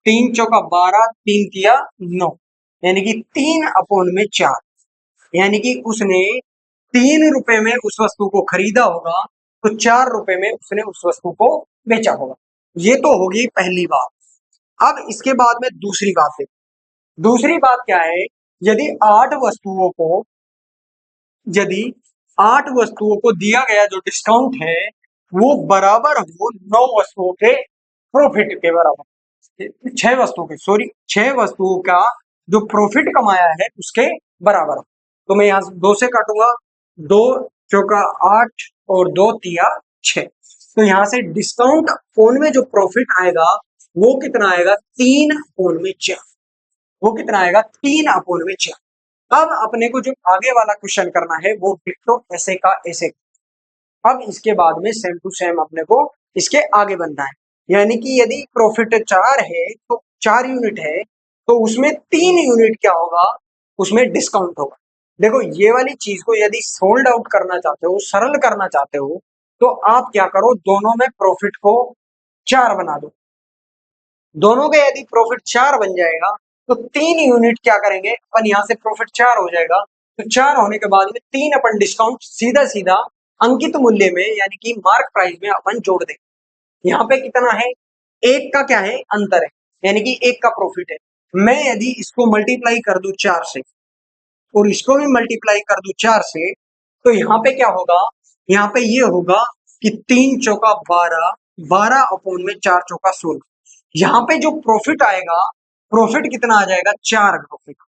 3 चौका 12, 3 तिया 9। यानी कि 3/4, यानी कि उसने 3 रुपए में उस वस्तु को खरीदा होगा तो 4 रुपए में उसने उस वस्तु को बेचा होगा। ये तो होगी पहली बात। अब इसके बाद में दूसरी बात है। दूसरी बात क्या है, यदि 8 वस्तुओं को दिया गया जो डिस्काउंट है वो बराबर हो 9 वस्तुओं के प्रॉफिट के बराबर, 6 वस्तुओं का जो प्रॉफिट कमाया है उसके बराबर। तो मैं यहां 2 से काटूंगा, 2 चौका 8 और 2 तिया 6। तो यहां से डिस्काउंट फोन में जो प्रॉफिट आएगा वो कितना आएगा, 3/4। वो कितना आएगा, 3/4। अब अपने को जो आगे वाला क्वेश्चन करना है वो डिट्टो ऐसे का ऐसे। अब इसके बाद में सेम टू सेम अपने को इसके आगे बनना है। यानी कि यदि प्रॉफिट 4 है तो 4 यूनिट है तो उसमें 3 यूनिट क्या होगा, उसमें डिस्काउंट होगा। देखो ये वाली चीज को यदि सोल्ड आउट करना चाहते हो, सरल करना चाहते हो, तो आप क्या करो, दोनों में प्रॉफिट को 4 बना दो। दोनों का यदि प्रॉफिट 4 बन जाएगा तो 3 यूनिट क्या करेंगे अपन, यहां से प्रॉफिट 4 हो जाएगा तो 4 होने के बाद में 3 अपन डिस्काउंट सीधा सीधा अंकित मूल्य में यानी कि मार्क प्राइस में अपन जोड़ देंगे। यहाँ पे कितना है, 1 का क्या है, अंतर है, यानी कि 1 का प्रॉफिट है। मैं यदि इसको मल्टीप्लाई कर दूं 4 से और इसको भी मल्टीप्लाई कर दूं 4 से, तो यहाँ पे क्या होगा, यहाँ पे ये होगा कि 3 चौका 12, 12/4 यहाँ पे जो प्रॉफिट आएगा, प्रॉफिट कितना आ जाएगा, 4 रुपए का।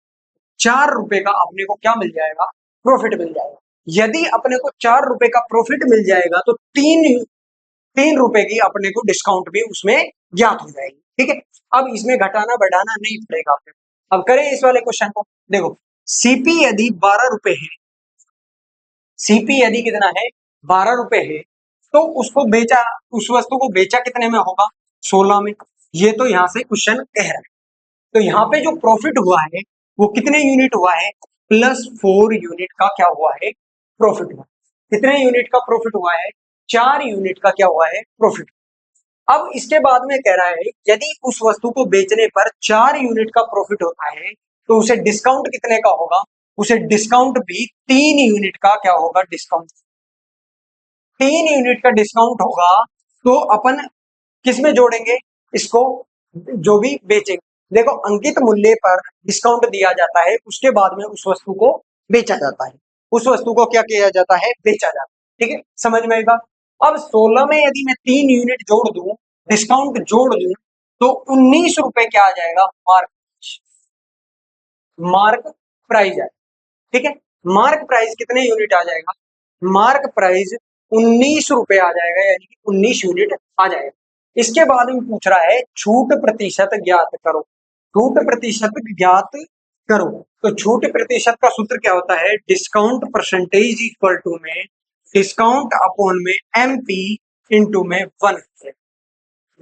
4 रुपए का अपने को क्या मिल जाएगा, प्रॉफिट मिल जाएगा। यदि अपने को 4 रुपए का प्रॉफिट मिल जाएगा तो 3 रुपए की अपने को डिस्काउंट भी उसमें ज्ञात हो जाएगी। ठीक है, अब इसमें घटाना बढ़ाना नहीं पड़ेगा अपने को। अब करें इस वाले क्वेश्चन को। देखो सीपी यदि 12 रुपए है, सीपी यदि कितना है, 12 रुपए है, तो उसको बेचा, उस वस्तु को बेचा कितने में होगा, 16 में। ये तो यहां से क्वेश्चन कह रहा है। तो यहाँ पे जो प्रॉफिट हुआ है वो कितने यूनिट हुआ है, +4 यूनिट का क्या हुआ है, प्रॉफिट हुआ। कितने यूनिट का प्रॉफिट हुआ है, 4 यूनिट का क्या हुआ है, प्रॉफिट। अब इसके बाद में कह रहा है यदि उस वस्तु को बेचने पर 4 यूनिट का प्रॉफिट होता है तो उसे डिस्काउंट कितने का होगा, उसे डिस्काउंट भी 3 यूनिट का क्या होगा, डिस्काउंट 3 यूनिट का डिस्काउंट होगा। तो अपन किस में जोड़ेंगे इसको, जो भी बेचेंगे। देखो अंकित मूल्य पर डिस्काउंट दिया जाता है, उसके बाद में उस वस्तु को बेचा जाता है। उस वस्तु को क्या किया जाता है, बेचा जाता है। ठीक है, समझ में आई बात। अब 16 में यदि मैं 3 यूनिट जोड़ दूं, डिस्काउंट जोड़ दूं, तो 19 रुपए क्या आ जाएगा, मार्क, मार्क प्राइस है। ठीक है, मार्क प्राइस कितने यूनिट आ जाएगा, मार्क प्राइस 19 रुपए आ जाएगा, यानी कि 19 यूनिट आ जाएगा। इसके बाद में पूछ रहा है छूट प्रतिशत ज्ञात करो। छूट प्रतिशत ज्ञात करो, तो छूट प्रतिशत का सूत्र क्या होता है, डिस्काउंट परसेंटेज इक्वल टू में डिस्काउंट अपॉन में MP इंटू में 100।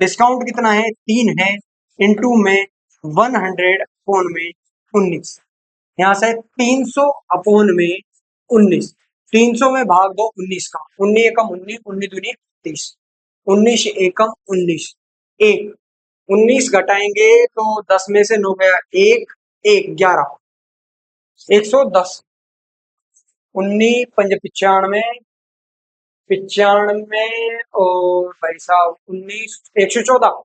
डिस्काउंट कितना है, 3 है, इंटू में 100 अपॉन में 19। यहाँ से 300/19, 300 में भाग दो 19 का, 19 एकम 19, 19 दूनी 30, 19 एकम 19, 1, 19 घटाएंगे तो 10 में से 9 गया, 1, 1, 11, 110, 19 पंज 95, 95 और भाई साहब 19, 114,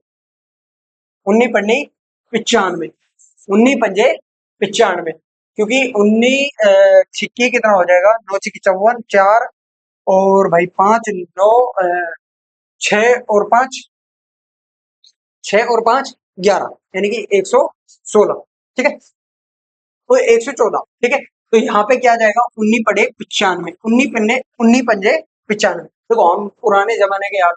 19 पंजे 95, 19 पंजे 95, क्योंकि 19 छिक्की कितना हो जाएगा, 9 छिक्की 54, 4 और भाई 5 9, 6 और 5, 6 और 5 11, यानी कि 116। ठीक है, तो 114। ठीक है, तो यहाँ पे क्या जाएगा, 19 पड़े 95, 19 पंजे 95। देखो हम पुराने जमाने के यार,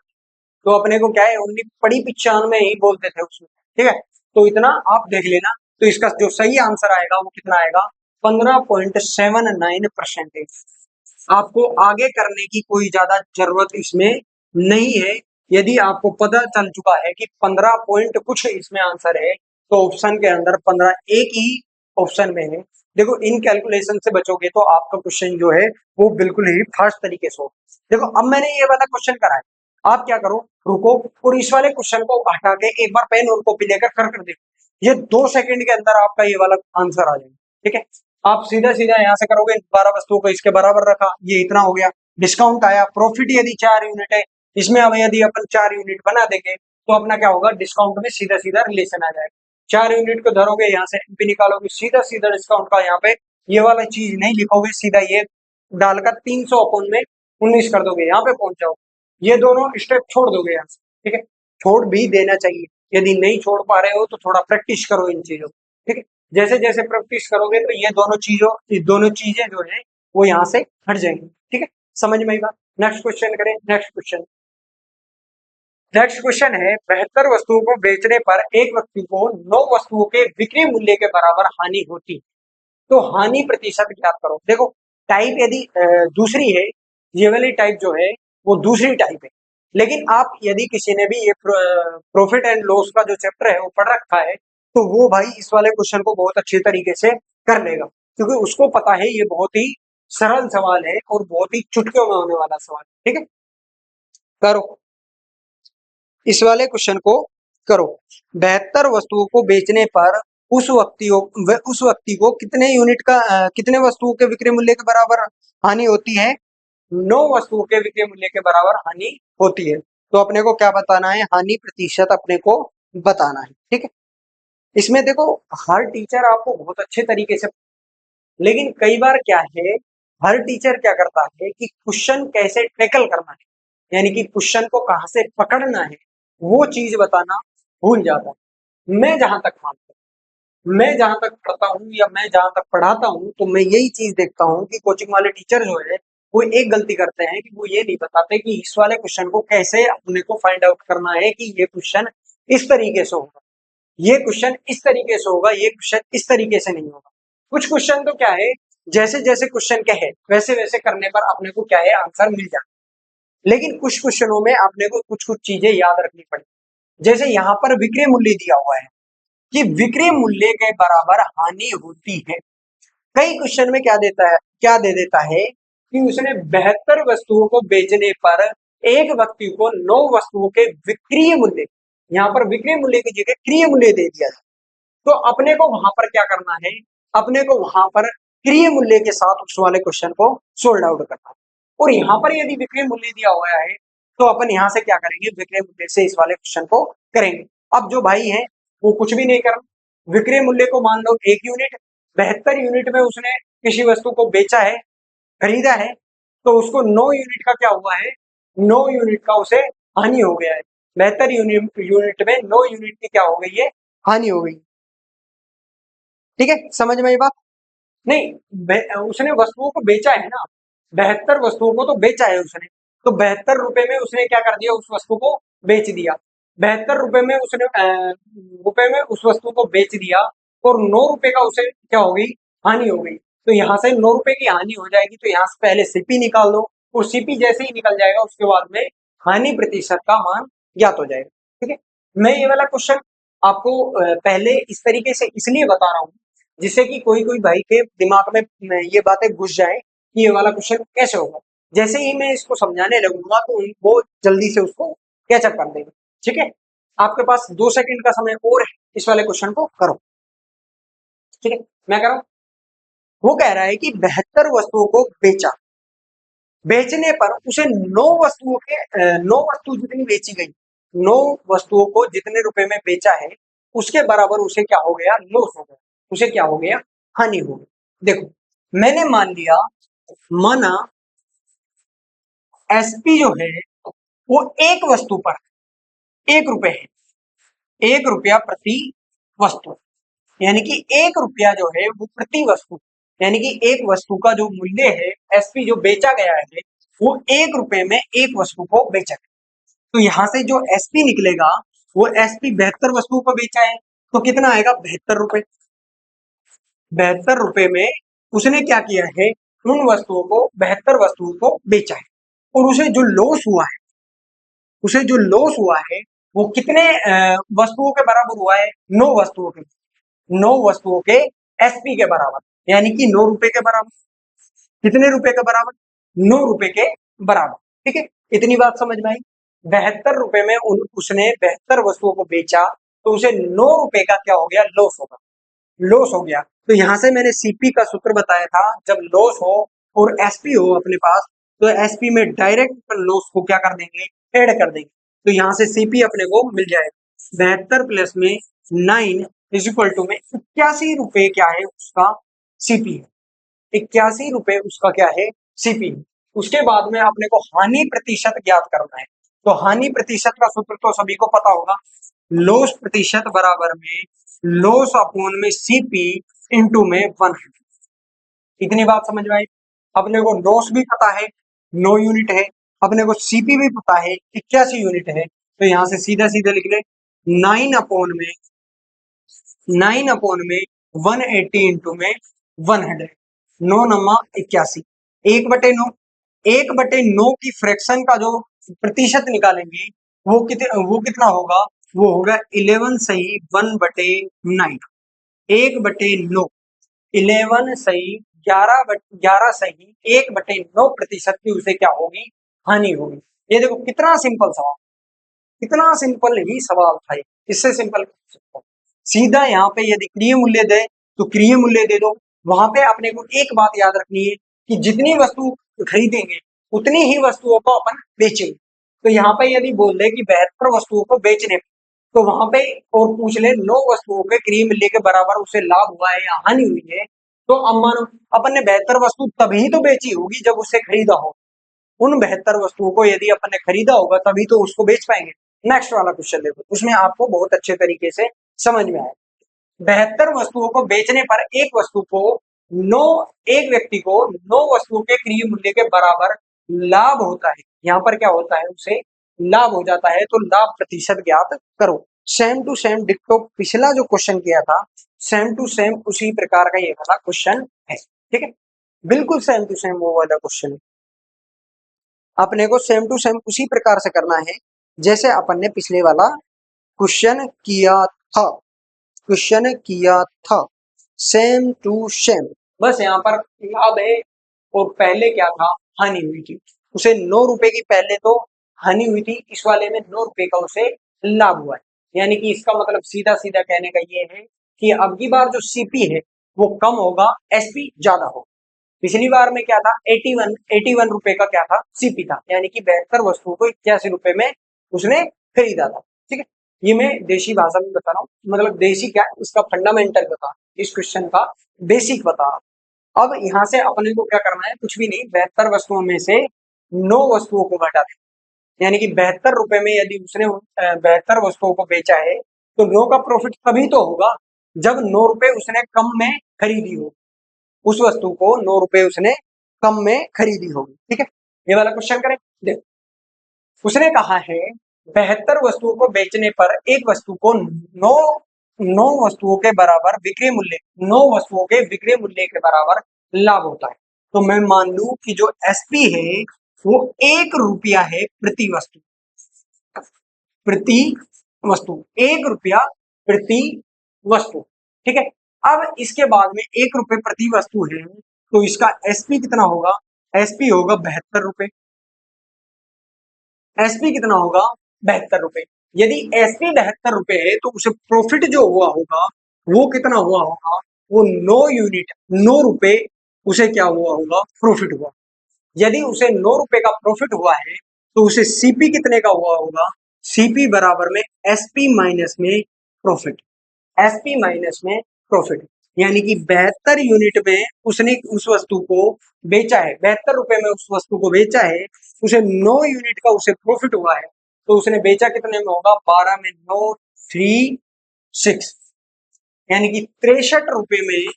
तो अपने को क्या है, 19 पड़ी 95 ही बोलते थे उसमें। ठीक है, तो इतना आप देख लेना। तो इसका जो सही आंसर आएगा वो कितना आएगा, 15.79%। आपको आगे करने की कोई ज्यादा जरूरत इसमें नहीं है। यदि आपको पता चल चुका है कि 15 पॉइंट कुछ इसमें आंसर है, तो ऑप्शन के अंदर 15 एक ही ऑप्शन में है। देखो इन कैलकुलेशन से बचोगे तो आपका क्वेश्चन जो है वो बिल्कुल ही फास्ट तरीके से हो। देखो अब मैंने ये वाला क्वेश्चन करा है, आप क्या करो, रुको और इस वाले क्वेश्चन को हटा के एक बार पेन और कॉपी लेकर कर देखो ये 2 सेकंड के अंदर आपका ये वाला आंसर आ जाएगा। ठीक है, आप सीधा सीधा यहाँ से करोगे, 12 वस्तुओं को इसके बराबर रखा, ये इतना हो गया, डिस्काउंट आया, प्रॉफिट यदि 4 यूनिट है, इसमें अब यदि अपन 4 यूनिट बना देंगे तो अपना क्या होगा, डिस्काउंट में सीधा सीधा रिलेशन आ जाएगा। 4 यूनिट को धरोगे, यहाँ से एमपी निकालोगे, सीधा सीधा डिस्काउंट का यहाँ पे ये वाला चीज नहीं लिखोगे, सीधा ये डालकर 300/19 कर दोगे, यहाँ पे पहुंच जाओ। ये दोनों स्टेप छोड़ दोगे यहाँ से। ठीक है, छोड़ भी देना चाहिए, यदि नहीं छोड़ पा रहे हो तो थोड़ा प्रैक्टिस करो इन चीजों। ठीक है, जैसे जैसे प्रैक्टिस करोगे तो ये दोनों चीजें जो है वो यहाँ से हट जाएंगी। ठीक है, समझ में आई बात। नेक्स्ट क्वेश्चन करें। नेक्स्ट क्वेश्चन है, 72 वस्तुओं को बेचने पर एक व्यक्ति को 9 वस्तुओं के बिक्री मूल्य के बराबर हानि होती, तो हानि प्रतिशत ज्ञात करो। देखो, टाइप यदि दूसरी है, ये वाली टाइप जो है वो दूसरी टाइप है, लेकिन आप यदि किसी ने भी ये प्रॉफिट एंड लॉस का जो चैप्टर है वो पढ़ रखा है तो वो भाई इस वाले क्वेश्चन को बहुत अच्छे तरीके से कर लेगा, क्योंकि उसको पता है ये बहुत ही सरल सवाल है और बहुत ही चुटकियों में होने वाला सवाल। ठीक है, करो इस वाले क्वेश्चन को करो। 72 वस्तुओं को बेचने पर उस व्यक्ति को कितने वस्तुओं के विक्रय मूल्य के बराबर हानि होती है? 9 वस्तुओं के विक्रय मूल्य के बराबर हानि होती है। तो अपने को क्या बताना है? हानि प्रतिशत अपने को बताना है। ठीक है, इसमें देखो, हर टीचर आपको बहुत अच्छे तरीके से, लेकिन कई बार क्या है, हर टीचर क्या करता है कि क्वेश्चन कैसे टैकल करना है, यानी कि क्वेश्चन को कहाँ से पकड़ना है, वो चीज बताना भूल जाता है। मैं जहां तक पढ़ता हूँ या मैं जहां तक पढ़ाता हूँ, तो मैं यही चीज देखता हूँ कि कोचिंग वाले टीचर जो है वो एक गलती करते हैं कि वो ये नहीं बताते कि इस वाले क्वेश्चन को कैसे अपने को फाइंड आउट करना है कि ये क्वेश्चन इस तरीके से होगा, ये क्वेश्चन इस तरीके से होगा, ये क्वेश्चन इस तरीके से नहीं होगा। कुछ क्वेश्चन तो क्या है, जैसे जैसे क्वेश्चन कहे वैसे वैसे करने पर अपने को क्या है, आंसर मिल जाता है। लेकिन कुछ क्वेश्चनों में अपने को कुछ कुछ चीजें याद रखनी पड़ेगी। जैसे यहाँ पर विक्रय मूल्य दिया हुआ है कि विक्रय मूल्य के बराबर हानि होती है। कई क्वेश्चन में क्या दे देता है कि उसने 72 वस्तुओं को बेचने पर एक व्यक्ति को 9 वस्तुओं के विक्रय मूल्य, यहाँ पर विक्रय मूल्य की जगह क्रिय मूल्य दे दिया है। तो अपने को वहां पर क्या करना है, अपने को वहां पर क्रिय मूल्य के साथ उस वाले क्वेश्चन को सोल्व आउट करना है। और यहाँ पर यदि विक्रय मूल्य दिया हुआ है तो अपन यहाँ से क्या करेंगे, विक्रय मूल्य से इस वाले क्वेश्चन को करेंगे। अब जो भाई है वो कुछ भी नहीं करना, विक्रय मूल्य को मान लो 1 यूनिट, 72 यूनिट में उसने किसी वस्तु को बेचा है, खरीदा है, तो उसको 9 यूनिट का क्या हुआ है, 9 यूनिट का उसे हानि हो गया है। 72 यूनिट में 9 यूनिट की क्या हो गई है, हानि हो गई। ठीक है, समझ में ये बात। नहीं, उसने वस्तुओं को बेचा है ना, 72 वस्तुओं को तो बेचा है उसने, तो 72 रुपए में उसने क्या कर दिया, उस वस्तु को बेच दिया। 72 रुपए में उसने उस वस्तु को बेच दिया और 9 रुपए का उसे क्या हो गई, हानि हो गई। तो यहाँ से 9 रुपए की हानि हो जाएगी, तो यहाँ से पहले सीपी निकाल दो, और सीपी जैसे ही निकल जाएगा उसके बाद में हानि प्रतिशत का मान ज्ञात हो जाएगा। ठीक है, मैं ये वाला क्वेश्चन आपको पहले इस तरीके से इसलिए बता रहा हूँ जिससे कि कोई कोई भाई के दिमाग में ये बातें घुस जाए कि ये वाला क्वेश्चन कैसे होगा। जैसे ही मैं इसको समझाने लगूंगा तो वो जल्दी से उसको कैचअप कर देगा। ठीक है, आपके पास 2 सेकंड का समय और है, इस वाले क्वेश्चन को करो। ठीक है, मैं कर रहा हूं। वो कह रहा है कि 72 वस्तुओं को बेचा, बेचने पर उसे 9 वस्तु जितनी बेची गई, 9 वस्तुओं को जितने रुपए में बेचा है उसके बराबर उसे क्या हो गया, लॉस हो गया, उसे क्या हो गया, हानि हो गई। देखो, मैंने माना एसपी जो है वो एक वस्तु पर 1 रुपए है, 1 रुपया प्रति वस्तु, यानी कि 1 रुपया जो है वो प्रति वस्तु, यानी कि एक वस्तु का जो मूल्य है, एसपी जो बेचा गया है वो 1 रुपए में एक वस्तु को बेचा गया। तो यहाँ से जो एसपी निकलेगा वो एसपी 72 वस्तुओं को बेचा है, तो कितना आएगा, 72 रुपए। 72 रुपए में उसने क्या किया है, उन वस्तुओं को 72 वस्तुओं को बेचा है, और उसे जो लॉस हुआ है वो कितने वस्तुओं के बराबर हुआ है, 9 वस्तुओं के एसपी के बराबर, यानी कि 9 रुपए के बराबर। कितने रुपए के बराबर, 9 रुपए के बराबर। ठीक है, इतनी बात समझ में आई। 72 रुपए में उसने 72 वस्तुओं को बेचा, तो उसे 9 रुपए का क्या हो गया, लॉस होगा, लॉस हो गया। तो यहां से मैंने सीपी का सूत्र बताया था, जब लॉस हो और एसपी हो अपने पास, तो एसपी में डायरेक्ट लॉस को क्या कर देंगे, ऐड कर देंगे। तो यहां से सीपी अपने को मिल जाएगा 72 प्लस में 9 इज इक्वल टू में 81 रुपए क्या है उसका सीपी है, 81 रुपए उसका क्या है, सीपी। उसके बाद में अपने को हानि प्रतिशत ज्ञात करना है। तो हानि प्रतिशत का सूत्र तो सभी को पता होगा, लॉस प्रतिशत बराबर में लॉस अपॉन में सीपी इंटू में 100। इतनी बात समझ में आई। अपने को लॉस भी पता है 9 यूनिट है, अपने को सीपी भी पता है 81 यूनिट है। तो यहां से सीधा सीधा लिख ले 9 अपॉन में 180 इंटू में 100, 9 9 81, 1/9, 1/9 की फ्रैक्शन का जो प्रतिशत निकालेंगे वो कितना होगा, वो होगा 11 सही 1/9, 1/9, 11 सही 11 सही 1/9% की उसे क्या होगी, हानि होगी। ये देखो कितना सिंपल सवाल, कितना सिंपल ही सवाल था ये, इससे सिंपल सीधा यहाँ पे यदि क्रिय मूल्य दे तो क्रिय मूल्य दे दो। वहां पे अपने को एक बात याद रखनी है कि जितनी वस्तु खरीदेंगे उतनी ही वस्तुओं को अपन बेचेंगे। तो यहाँ पे यदि बोल दे कि 72 वस्तुओं को बेचने पे, तो वहां पे और पूछ ले 9 वस्तुओं के क्रिय मूल्य के बराबर उसे लाभ हुआ है या हानि हुई है, तो अब मानो अपन ने 72 वस्तु तभी तो बेची होगी जब उसे खरीदा हो। उन 72 वस्तुओं को यदि अपन ने खरीदा होगा तभी तो उसको बेच पाएंगे। नेक्स्ट वाला क्वेश्चन देखो, उसमें आपको बहुत अच्छे तरीके से समझ में आए। 72 वस्तुओं को बेचने पर एक वस्तु को नौ एक व्यक्ति को 9 वस्तुओं के क्रिय मूल्य के बराबर लाभ होता है। यहाँ पर क्या होता है, उसे लाभ हो जाता है। तो लाभ प्रतिशत ज्ञात करो। सेम टू सेम डिक्टो पिछला जो क्वेश्चन किया था, सेम टू सेम उसी प्रकार का ये वाला क्वेश्चन है। ठीक है, बिल्कुल सेम टू सेम वो वाला क्वेश्चन है। अपने को सेम टू सेम उसी प्रकार से करना है जैसे अपन ने पिछले वाला क्वेश्चन किया था, क्वेश्चन किया था, सेम टू सेम। बस यहाँ पर लाभ है और पहले क्या था, हानि हुई थी। उसे 9 रुपए की पहले तो हानि हुई थी, इस वाले में 9 रुपए का उसे लाभ हुआ है। यानी कि इसका मतलब सीधा सीधा कहने का ये है कि अब की बार जो सीपी है वो कम होगा, एसपी ज्यादा होगा। पिछली बार में क्या था, 81 रुपए का क्या था, सीपी था। यानी कि 72 वस्तुओं को 81 रुपए में उसने खरीदा था। ठीक है, ये मैं देशी भाषा में बता रहा हूँ, मतलब देशी क्या, इसका फंडामेंटल बता, इस क्वेश्चन का बेसिक बता। अब यहाँ से अपने को क्या करना है, कुछ भी नहीं, 72 वस्तुओं में से 9 वस्तुओं को घटा दे। यानी कि 72 रुपए में यदि उसने 72 वस्तुओं को बेचा है तो 9 का प्रॉफिट तभी तो होगा जब 9 रुपए उसने कम में खरीदी हो। उस वस्तु को 9 रुपए उसने कम में खरीदी होगी। ठीक है, ये वाला क्वेश्चन करें। देखो, उसने कहा है 72 वस्तुओं को बेचने पर एक वस्तु को 9 वस्तुओं के बराबर विक्रय मूल्य, 9 वस्तुओं के विक्रय मूल्य के बराबर लाभ होता है। तो मैं मान लू कि जो एसपी है वो 1 रुपया है प्रति वस्तु, प्रति वस्तु 1 रुपया प्रति वस्तु। ठीक है, अब इसके बाद में 1 रुपए प्रति वस्तु है तो इसका एसपी कितना होगा, एसपी होगा 72 रुपए। एसपी कितना होगा, 72 रुपए। यदि एसपी 72 रुपए है तो उसे प्रॉफिट जो हुआ होगा वो कितना हुआ होगा, वो 9 यूनिट 9 रुपए उसे क्या हुआ होगा, प्रॉफिट हुआ। यदि उसे 9 रुपए का प्रॉफिट हुआ है तो उसे सीपी कितने का हुआ होगा, सीपी बराबर में एसपी माइनस में प्रॉफिट, एसपी माइनस में प्रॉफिट। यानी कि 72 यूनिट में उसने उस वस्तु को बेचा है, 72 रुपए में उस वस्तु को बेचा है, उसे 9 यूनिट का उसे प्रॉफिट हुआ है। तो उसने बेचा कितने में होगा, 12 में 9 3 6, यानी कि 63 रुपए में,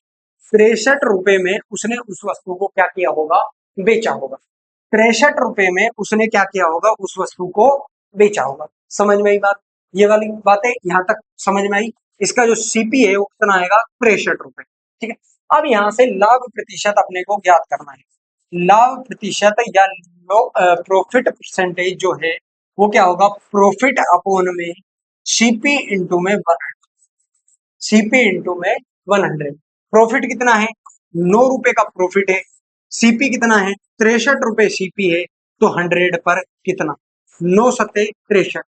63 रुपए में उसने उस वस्तु को क्या किया होगा, बेचा होगा। 63 रुपए में उसने क्या किया होगा, उस वस्तु को बेचा होगा। समझ में आई बात, ये वाली बातें यहाँ तक समझ में आई। इसका जो सीपी है वो कितना आएगा, 63 रुपए। ठीक है, अब यहाँ से लाभ प्रतिशत अपने को ज्ञात करना है। लाभ प्रतिशत या प्रॉफिट परसेंटेज जो है वो क्या होगा, प्रॉफिट अपॉन में सीपी इंटू में 100, सीपी इंटू में 100। प्रॉफिट कितना है, 9 रुपए का प्रॉफिट है, सीपी कितना है, 63 रुपए सीपी है, तो 100 पर कितना, 9 सत्ते 63,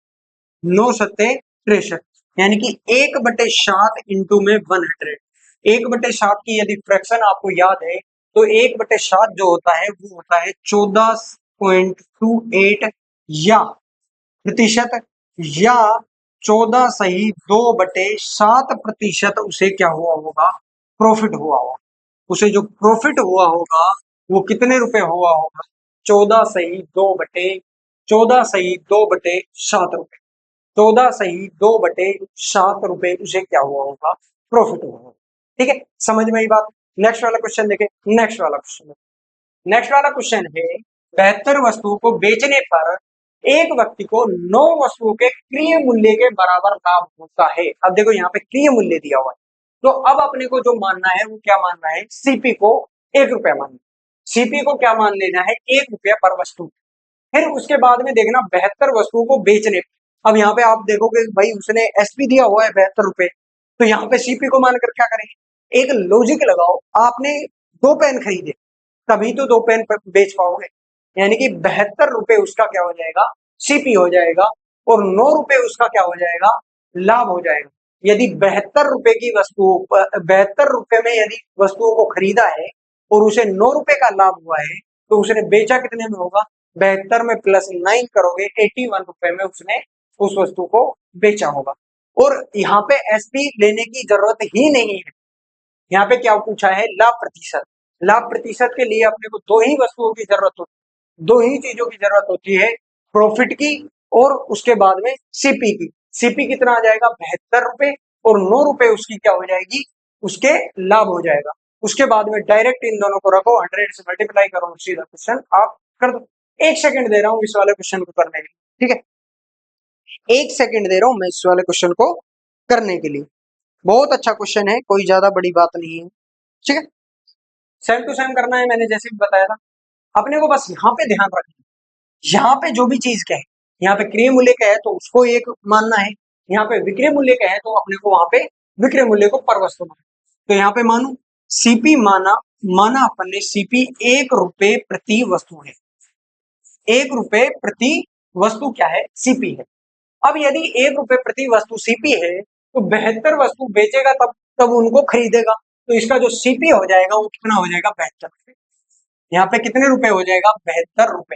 9 सत्ते 63, यानी कि 1/7 इंटू में 100। 1/7 की यदि फ्रैक्शन आपको याद है तो 1/7 जो होता है वो होता है 14.28 या प्रतिशत, या 14 सही 2/7 प्रतिशत उसे क्या हुआ होगा, प्रॉफिट हुआ होगा। उसे जो प्रॉफिट हुआ होगा वो कितने रुपए हुआ होगा, 14 सही 2/7 रुपए। 14 सही 2/7 रुपए उसे क्या हुआ होगा, प्रॉफिट हुआ होगा। ठीक है, समझ में आई बात। नेक्स्ट वाला क्वेश्चन देखें। नेक्स्ट वाला क्वेश्चन है, 72 वस्तुओं को बेचने पर एक व्यक्ति को 9 वस्तुओं के क्रय मूल्य के बराबर लाभ होता है। अब देखो यहाँ पे क्रय मूल्य दिया हुआ है, तो अब अपने को जो मानना है वो क्या मानना है, सीपी को 1 रुपया मानना। सीपी को क्या मान लेना है, 1 रुपया पर वस्तु। फिर उसके बाद में देखना 72 वस्तुओं को बेचने। अब यहाँ पे आप देखोगे भाई उसने एसपी दिया हुआ है 72 रुपए, तो यहाँ पे सीपी को मानकर क्या करेंगे, एक लॉजिक लगाओ। आपने 2 पेन खरीदे तभी तो 2 पेन बेच पाओगे, यानी कि 72 रुपए उसका क्या हो जाएगा, सीपी हो जाएगा, और 9 रुपए उसका क्या हो जाएगा, लाभ हो जाएगा। यदि 72 रुपए की वस्तु, 72 रुपए में यदि वस्तुओं को खरीदा है और उसे 9 रुपए का लाभ हुआ है, तो उसने बेचा कितने में होगा, 72 में +9 करोगे 81 रुपए में उसने उस वस्तु को बेचा होगा। और यहाँ पे एसपी लेने की जरूरत ही नहीं है। यहाँ पे क्या पूछा है, लाभ प्रतिशत। लाभ प्रतिशत के लिए अपने को 2 ही वस्तुओं की जरूरत होती है, 2 ही चीजों की जरूरत होती है, प्रॉफिट की और उसके बाद में सीपी की। सीपी कितना आ जाएगा, 72 रुपए, और 9 रुपए उसकी क्या हो जाएगी, उसके लाभ हो जाएगा। उसके बाद में डायरेक्ट इन दोनों को रखो, 100 से मल्टीप्लाई करो, सीधा क्वेश्चन आप कर दो। 1 सेकंड दे रहा हूं इस वाले क्वेश्चन को करने के लिए, ठीक है, 1 सेकंड दे रहा हूं मैं इस वाले क्वेश्चन को करने के लिए। बहुत अच्छा क्वेश्चन है, कोई ज्यादा बड़ी बात नहीं है, ठीक है। सेम टू सेम करना है, मैंने जैसे भी बताया था। अपने को बस यहाँ पे ध्यान रखना, यहाँ पे जो भी चीज कहे, यहाँ पे क्रय मूल्य का है तो उसको एक मानना है, यहाँ पे विक्रय मूल्य का है तो अपने को वहां पे विक्रय मूल्य को पर वस्तु मानना। तो यहाँ पे मानू सीपी माना, माना अपन ने सीपी 1 रुपए प्रति वस्तु है। 1 रुपए प्रति वस्तु क्या है, सीपी है। अब यदि 1 रुपए प्रति वस्तु सीपी है तो 72 वस्तु बेचेगा तब तब उनको खरीदेगा, तो इसका जो सीपी हो जाएगा वो कितना हो जाएगा, 72। यहाँ पे कितने रुपए हो जाएगा, 72 रुपए।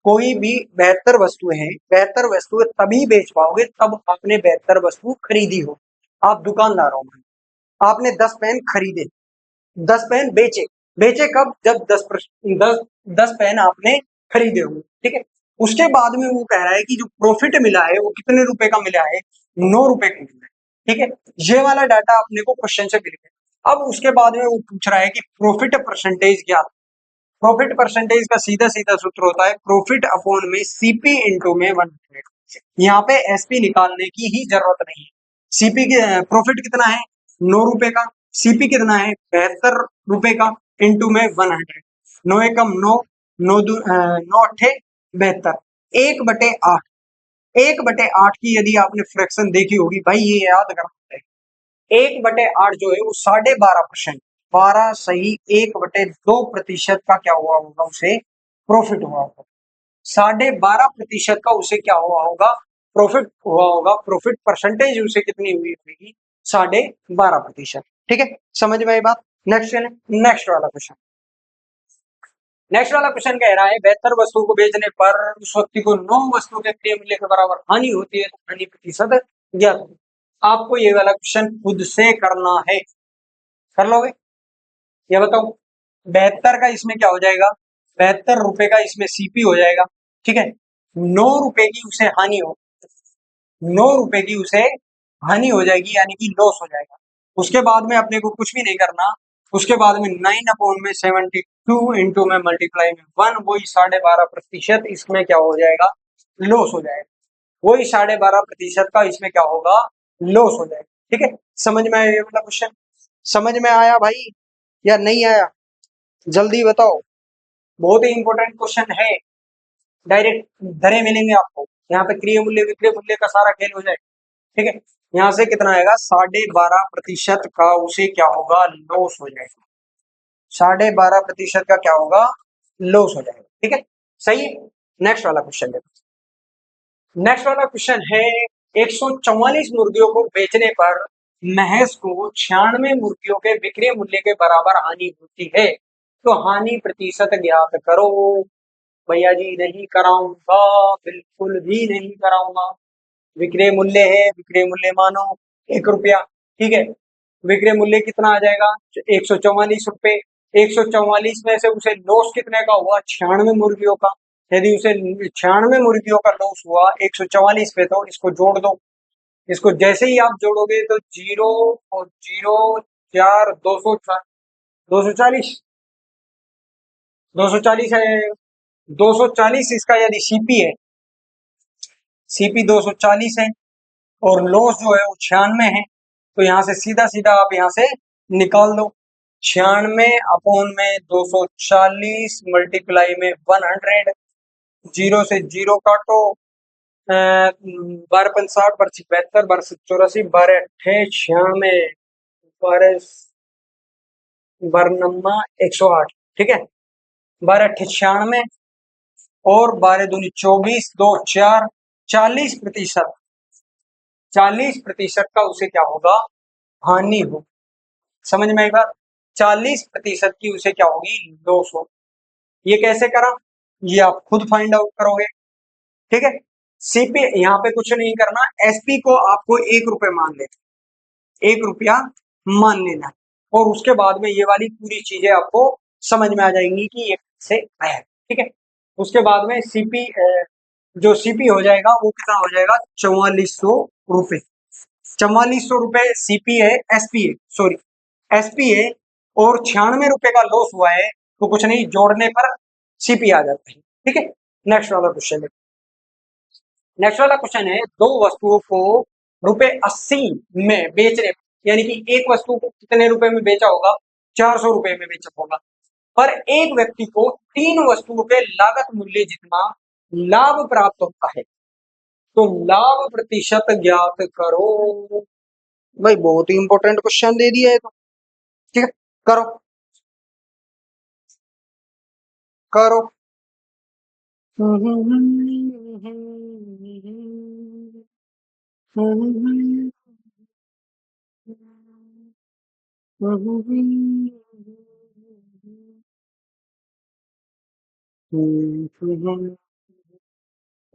कोई भी 72 वस्तुएं हैं, 72 वस्तुएं तभी बेच पाओगे तब आपने 72 वस्तु खरीदी हो। आप दुकानदार हो, आपने 10 पेन खरीदे, 10 पेन बेचे। बेचे कब, जब 10 पेन आपने खरीदे हो, ठीक है। उसके बाद में वो कह रहा है कि जो प्रॉफिट मिला है वो कितने रुपए का मिला है, 9 रुपए का मिला है, ठीक है। ये वाला डाटा अपने को क्वेश्चन से मिल गया। अब उसके बाद में वो पूछ रहा है कि प्रॉफिट परसेंटेज क्या। प्रॉफिट परसेंटेज का सीधा सीधा सूत्र होता है प्रॉफिट अपॉन में सीपी इंटू में 100। यहाँ पे एसपी निकालने की ही जरूरत नहीं है। सीपी की प्रॉफिट कितना है, 9 रुपए का, सीपी कितना है, 72 रुपए का, इंटू में 100। 9 एकम 9, 9 अट्ठे 72, 1/8। 1/8 की यदि आपने फ्रैक्शन देखी होगी भाई, ये याद करना है। 1/8 जो है वो 12.5%, 12 सही 1/2 प्रतिशत का क्या हुआ होगा, उसे प्रॉफिट हुआ होगा। 12.5% का उसे क्या हुआ होगा, प्रॉफिट हुआ होगा। प्रॉफिट परसेंटेज उसे कितनी हुई होगी, 12.5%। ठीक है, समझ में आई बात। नेक्स्ट वाला क्वेश्चन। नेक्स्ट वाला क्वेश्चन कह रहा है 72 वस्तुओं को बेचने पर उस व्यक्ति को 9 वस्तुओं के क्रय मूल्य के बराबर हानि होती है, तो हानि प्रतिशत ज्ञात करो। आपको ये वाला क्वेश्चन खुद से करना है, कर लोगे, ये बताओ। 72 का इसमें क्या हो जाएगा, 72 रुपए का इसमें सीपी हो जाएगा, ठीक है। 9 रुपए की उसे हानि हो, 9 रुपए की उसे हानि हो जाएगी, यानी कि लॉस हो जाएगा। उसके बाद में अपने को कुछ भी नहीं करना। उसके बाद में 9/72 इंटू में मल्टीप्लाई में 1, वही 12.5% इसमें क्या हो जाएगा, लॉस हो जाएगा। वही 12.5% का इसमें क्या होगा, लॉस हो जाएगा। ठीक है, समझ में आया ये वाला क्वेश्चन, समझ में आया भाई या नहीं आया, जल्दी बताओ। बहुत ही इंपॉर्टेंट क्वेश्चन है, डायरेक्ट धरे मिलेंगे आपको। यहाँ पे क्रय मूल्य विक्रय मूल्य का सारा खेल हो जाएगा, ठीक है। यहाँ से कितना आएगा, 12.5% का उसे क्या होगा, लॉस हो जाएगा। 12.5% का क्या होगा, लॉस हो जाएगा, ठीक है, सही है। नेक्स्ट वाला क्वेश्चन देखो। नेक्स्ट वाला क्वेश्चन है 144 मुर्गियों को बेचने पर महज को 96 मुर्गियों के विक्रय मूल्य के बराबर हानि होती है, तो हानि प्रतिशत ज्ञात करो। भैया जी नहीं कराऊंगा, बिल्कुल भी नहीं कराऊंगा। विक्रय मूल्य है, विक्रय मूल्य मानो 1 रुपया, ठीक है। विक्रय मूल्य कितना आ जाएगा, 144 रुपए। 144 में से उसे लॉस कितने का हुआ, 96 मुर्गियों का। यदि उसे 96 मुर्गियों का लॉस हुआ 144 पे, तो इसको जोड़ दो। इसको जैसे ही आप जोड़ोगे तो 0 और 0 4 240, 240 है। 240 इसका यदि सीपी है, सीपी 240 है, और लॉस जो है वो 96 है, तो यहाँ से सीधा सीधा आप यहाँ से निकाल दो। 96 अपॉन में 240 मल्टीप्लाई में 100, 0 से 0 काटो, 12 × 5 = 60, 12 × 72, 12 × 84, 12 × 8 = 96, 12 108, ठीक है। 12 × 8 = 96, और 12 दूनी 24, 2 4, 40%, 40% का उसे क्या होगा, हानि हो। समझ में आई बात, 40% की उसे क्या होगी, लॉस हो। ये कैसे करा, ये आप खुद फाइंड आउट करोगे, ठीक है। सीपी यहाँ पे कुछ नहीं करना, एसपी को आपको 1 रुपए मान लेना, 1 रुपया मान लेना, और उसके बाद में ये वाली पूरी चीजें आपको समझ में आ जाएंगी कि ये से आया, ठीक है। उसके बाद में सीपी जो सीपी हो जाएगा वो कितना हो जाएगा, 4400 रुपए। 4400 रुपए सीपी है, एसपी है, सॉरी एसपी है, और 96 रुपए का लॉस हुआ है, तो कुछ नहीं, जोड़ने पर सीपी आ जाता है, ठीक है। नेक्स्ट वाला क्वेश्चन है, नेक्स्ट वाला क्वेश्चन है, दो वस्तुओं को ₹80 में बेचने, यानी कि एक वस्तु को कितने रुपए में बेचा होगा, 400 रुपए में बेचा होगा, पर एक व्यक्ति को 3 वस्तुओं के लागत मूल्य जितना लाभ प्राप्त होता है, तो लाभ प्रतिशत ज्ञात करो। भाई बहुत ही इंपॉर्टेंट क्वेश्चन दे दिया है, तो ठीक है, करो करो।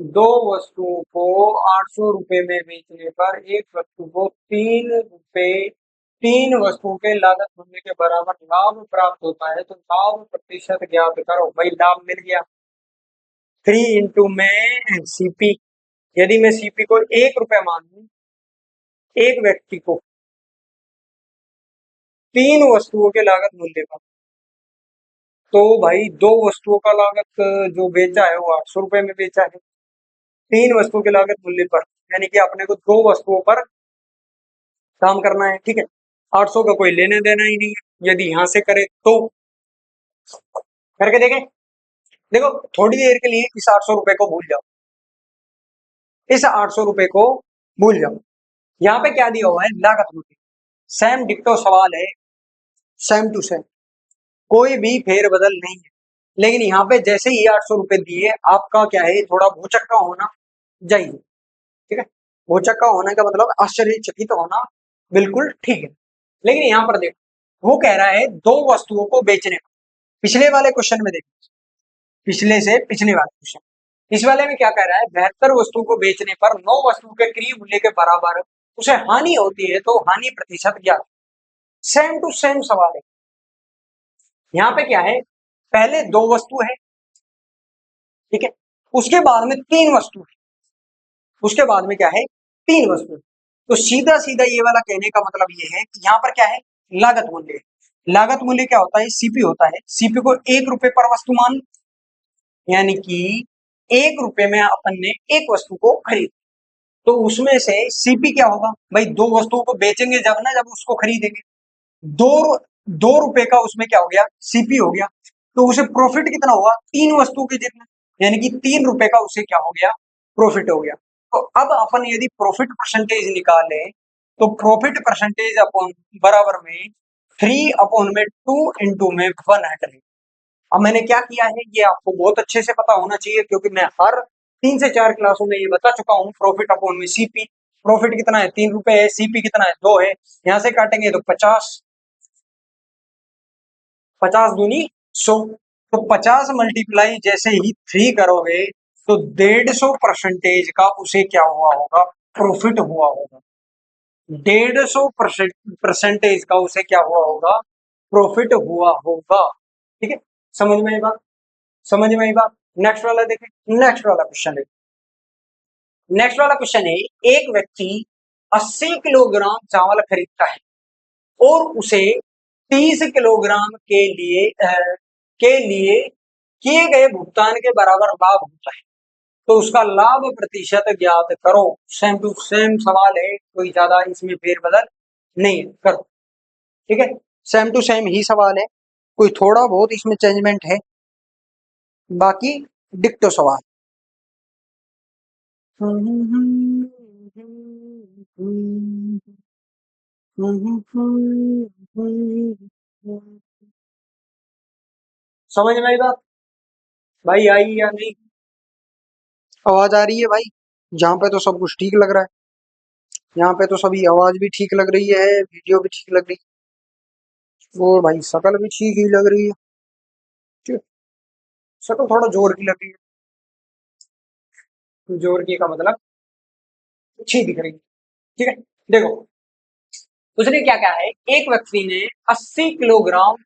दो वस्तुओं को 800 रुपए में बेचने पर एक वस्तु को 3 रुपए, 3 वस्तुओं के लागत मूल्य के बराबर लाभ प्राप्त होता है, तो लाभ प्रतिशत ज्ञात करो। भाई लाभ मिल गया, 3 में सीपी, यदि मैं सीपी को 1 रुपया मान लूं, एक व्यक्ति को 3 वस्तुओं के लागत मूल्य का, तो भाई 2 वस्तुओं का लागत जो बेचा है वो 800 रुपए में बेचा है, 3 वस्तुओं के लागत मूल्य पर, यानी कि अपने को 2 वस्तुओं पर काम करना है, ठीक है। 800 का कोई लेने देना ही नहीं है, यदि यहां से करे तो करके देखें। देखो थोड़ी देर के लिए इस 800 रुपए को भूल जाओ, इस 800 रुपए को भूल जाओ। यहाँ पे क्या दिया हुआ है, लागत मूल्य, सेम डिक्टो सवाल है, सेम टू सेम, कोई भी फेर बदल नहीं है। लेकिन यहाँ पे जैसे ही 800 रुपए दिए, आपका क्या है, थोड़ा भूचक्का होना चाहिए, ठीक है। भूचक्का होने का मतलब आश्चर्यचकित होना, बिल्कुल ठीक है। लेकिन यहाँ पर देखो, वो कह रहा है 2 वस्तुओं को बेचने का। पिछले वाले क्वेश्चन में देखो, पिछले से पिछले वाले क्वेश्चन, इस वाले में क्या कह रहा है, 72 वस्तुओं को बेचने पर 9 वस्तुओं के क्रय मूल्य के बराबर उसे हानि होती है, तो हानि प्रतिशत क्या, सेम टू सेम सवाल है। यहाँ पे क्या है, पहले 2 वस्तु है, ठीक है, उसके बाद में 3 वस्तु है, उसके बाद में क्या है, 3 वस्तु। तो सीधा सीधा ये वाला कहने का मतलब ये है कि यहाँ पर क्या है, लागत मूल्य। लागत मूल्य क्या होता है, सीपी होता है, सीपी को 1 रुपए पर वस्तु मान, यानी कि 1 रुपए में अपन ने एक वस्तु को खरीद, तो उसमें से सीपी क्या होगा, भाई 2 वस्तुओं को बेचेंगे जब ना, जब उसको खरीदेंगे, दो 2 रुपए का उसमें क्या हो गया, सीपी हो गया, तो उसे प्रॉफिट कितना हुआ, 3 वस्तुओं के जितना, यानी कि 3 रुपए का उसे क्या हो गया, प्रॉफिट हो गया। तो अब अपन यदि प्रॉफिट परसेंटेज निकाले, तो प्रॉफिट परसेंटेज अपॉन बराबर में 3/2 में 100। अब मैंने क्या किया है, ये आपको बहुत अच्छे से पता होना चाहिए, क्योंकि मैं हर 3 से 4 क्लासों में ये बता चुका हूँ, प्रॉफिट अपॉन में सीपी। प्रॉफिट कितना है 3 रुपए है, सीपी कितना है 2 है, यहां से काटेंगे तो 50, 50 दूनी 100, तो 50 मल्टीप्लाई जैसे ही 3 करोगे तो 150% का उसे क्या हुआ होगा, प्रॉफिट हुआ होगा। 150% का उसे क्या हुआ होगा, प्रॉफिट हुआ होगा। ठीक है, समझ में आई बात, समझ में आई बात। नेक्स्ट वाला देखें, नेक्स्ट वाला क्वेश्चन है, नेक्स्ट वाला क्वेश्चन है, एक व्यक्ति 80 किलोग्राम चावल खरीदता है और उसे 30 किलोग्राम के लिए किए गए भुगतान के बराबर लाभ होता है, तो उसका लाभ प्रतिशत ज्ञात करो। सेम टू सेम सवाल है, कोई ज्यादा इसमें फेरबदल नहीं है, करो। ठीक है, सेम टू सेम ही सवाल है, कोई थोड़ा बहुत इसमें चेंजमेंट है, बाकी डिक्टो सवाल। समझ में आई बात भाई, आई या नहीं, आवाज आ रही है भाई? जहाँ पे तो सब कुछ ठीक लग रहा है, यहाँ पे तो सभी आवाज भी ठीक लग रही है, वीडियो भी ठीक लग रही है, और भाई शकल भी ठीक ही लग रही है। ठीक, शकल थोड़ा जोर की लग रही है, जोर की का मतलब अच्छी दिख रही है। ठीक है, देखो उसने क्या कहा है, एक व्यक्ति ने 80 किलोग्राम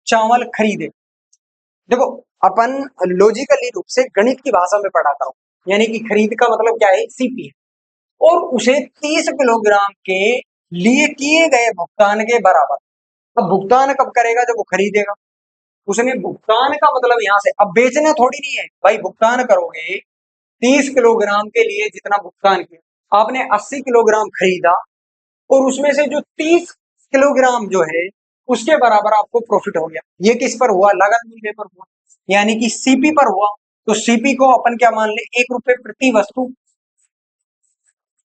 चावल खरीदे। देखो अपन लॉजिकली रूप से गणित की भाषा में पढ़ाता हूँ, यानी कि खरीद का मतलब क्या है, सीपी है, और उसे 30 किलोग्राम के लिए किए गए भुगतान के बराबर। अब भुगतान कब करेगा, जब वो खरीदेगा। उसने भुगतान का मतलब यहाँ से, अब बेचना थोड़ी नहीं है भाई, भुगतान करोगे 30 किलोग्राम के लिए जितना भुगतान किया, आपने 80 किलोग्राम खरीदा और उसमें से जो 30 किलोग्राम जो है उसके बराबर आपको प्रॉफिट हो गया। ये किस पर हुआ, लागत मूल्य पर हुआ, यानी कि सीपी पर हुआ। तो सीपी को अपन क्या मान ले, 1 रुपए प्रति वस्तु,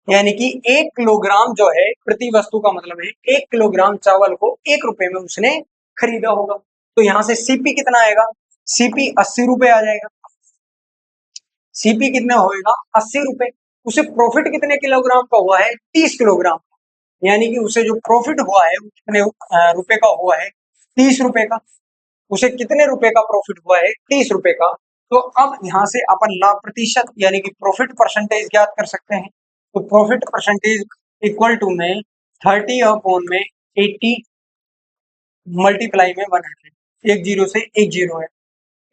यानी कि 1 किलोग्राम जो है प्रति वस्तु का मतलब है 1 किलोग्राम चावल को 1 रुपए में उसने खरीदा होगा। तो यहां से सीपी कितना आएगा, सीपी 80 रुपए आ जाएगा। सीपी कितना होएगा, 80 रुपए। उसे प्रॉफिट कितने किलोग्राम का हुआ है, 30 किलोग्राम, यानी कि उसे जो प्रॉफिट हुआ है वो कितने रुपए का हुआ है, 30 रुपए का। उसे कितने रुपए का प्रॉफिट हुआ है, 30 रुपए का। तो अब यहां से अपन लाभ प्रतिशत यानी कि प्रॉफिट परसेंटेज ज्ञात कर सकते हैं। तो प्रॉफिट परसेंटेज इक्वल टू में 30 अपॉन में 80 मल्टीप्लाई में 100, एक जीरो से एक जीरो है,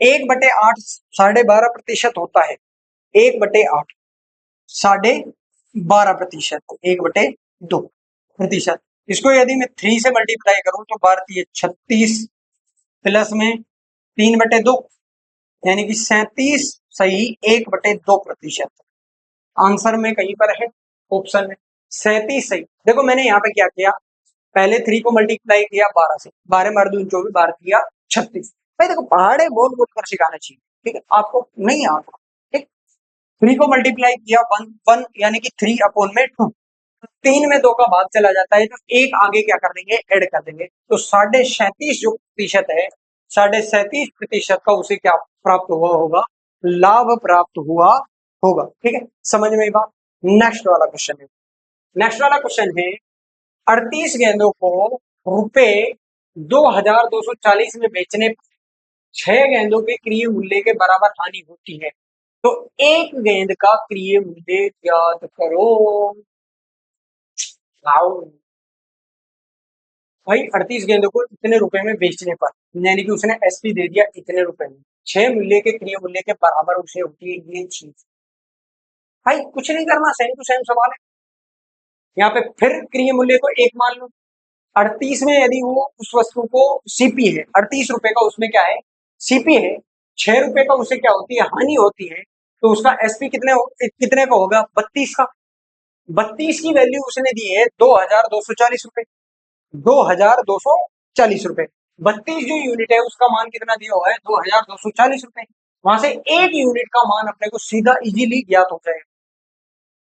1/8 12.5% होता है, 1/8 12.5%, 1/2%। इसको यदि मैं 3 से मल्टीप्लाई करूं तो भारतीय 36 प्लस में 3/2, यानी कि 37 सही 1/2%। आंसर में कहीं पर है, ऑप्शन में 37 सही। देखो मैंने यहाँ पे क्या किया, पहले 3 को मल्टीप्लाई किया 12 से, 12 मार दूं 24, 12 किया 36। भाई देखो पहाड़े बोल बोल कर सिखाना चाहिए, ठीक है, आपको नहीं आता। ठीक, 3 को मल्टीप्लाई किया 1 यानी कि 3 अपॉन में 2, 3 में 2 का भाग चला जाता है तो एक आगे क्या कर देंगे, ऐड कर देंगे। तो 37.5 जो प्रतिशत है, 37.5% का उसे क्या प्राप्त हुआ होगा, लाभ प्राप्त हुआ होगा। ठीक है, समझ में बात। नेक्स्ट वाला क्वेश्चन है, नेक्स्ट वाला क्वेश्चन है, 38 गेंदों को रुपए 2240 में बेचने पर 6 गेंदों के क्रिय मूल्य के बराबर हानि होती है, तो एक गेंद का क्रिय मूल्य ज्ञात करो। आओ भाई, 38 गेंदों को इतने रुपए में बेचने पर, यानी कि उसने एसपी दे दिया इतने रुपए में, 6 मूल्य के क्रिय मूल्य के बराबर उसे होती है ये चीज। भाई कुछ नहीं करना, सेम टू सेम सवाल है। यहाँ पे फिर क्रिय मूल्य को एक मान लो, 38 में यदि वो उस वस्तु को सीपी है, 38 रुपए का उसमें क्या है, सीपी है, 6 रुपए का उसे क्या होती है, हानि होती है, तो उसका एसपी कितने का होगा, 32 का। 32 की वैल्यू उसने दी है 2240 रुपए, 2240 रुपए। 32 जो यूनिट है उसका मान कितना दिया हुआ है, 2240 रुपए। वहां से एक यूनिट का मान अपने को सीधा इजीली ज्ञात हो जाएगा,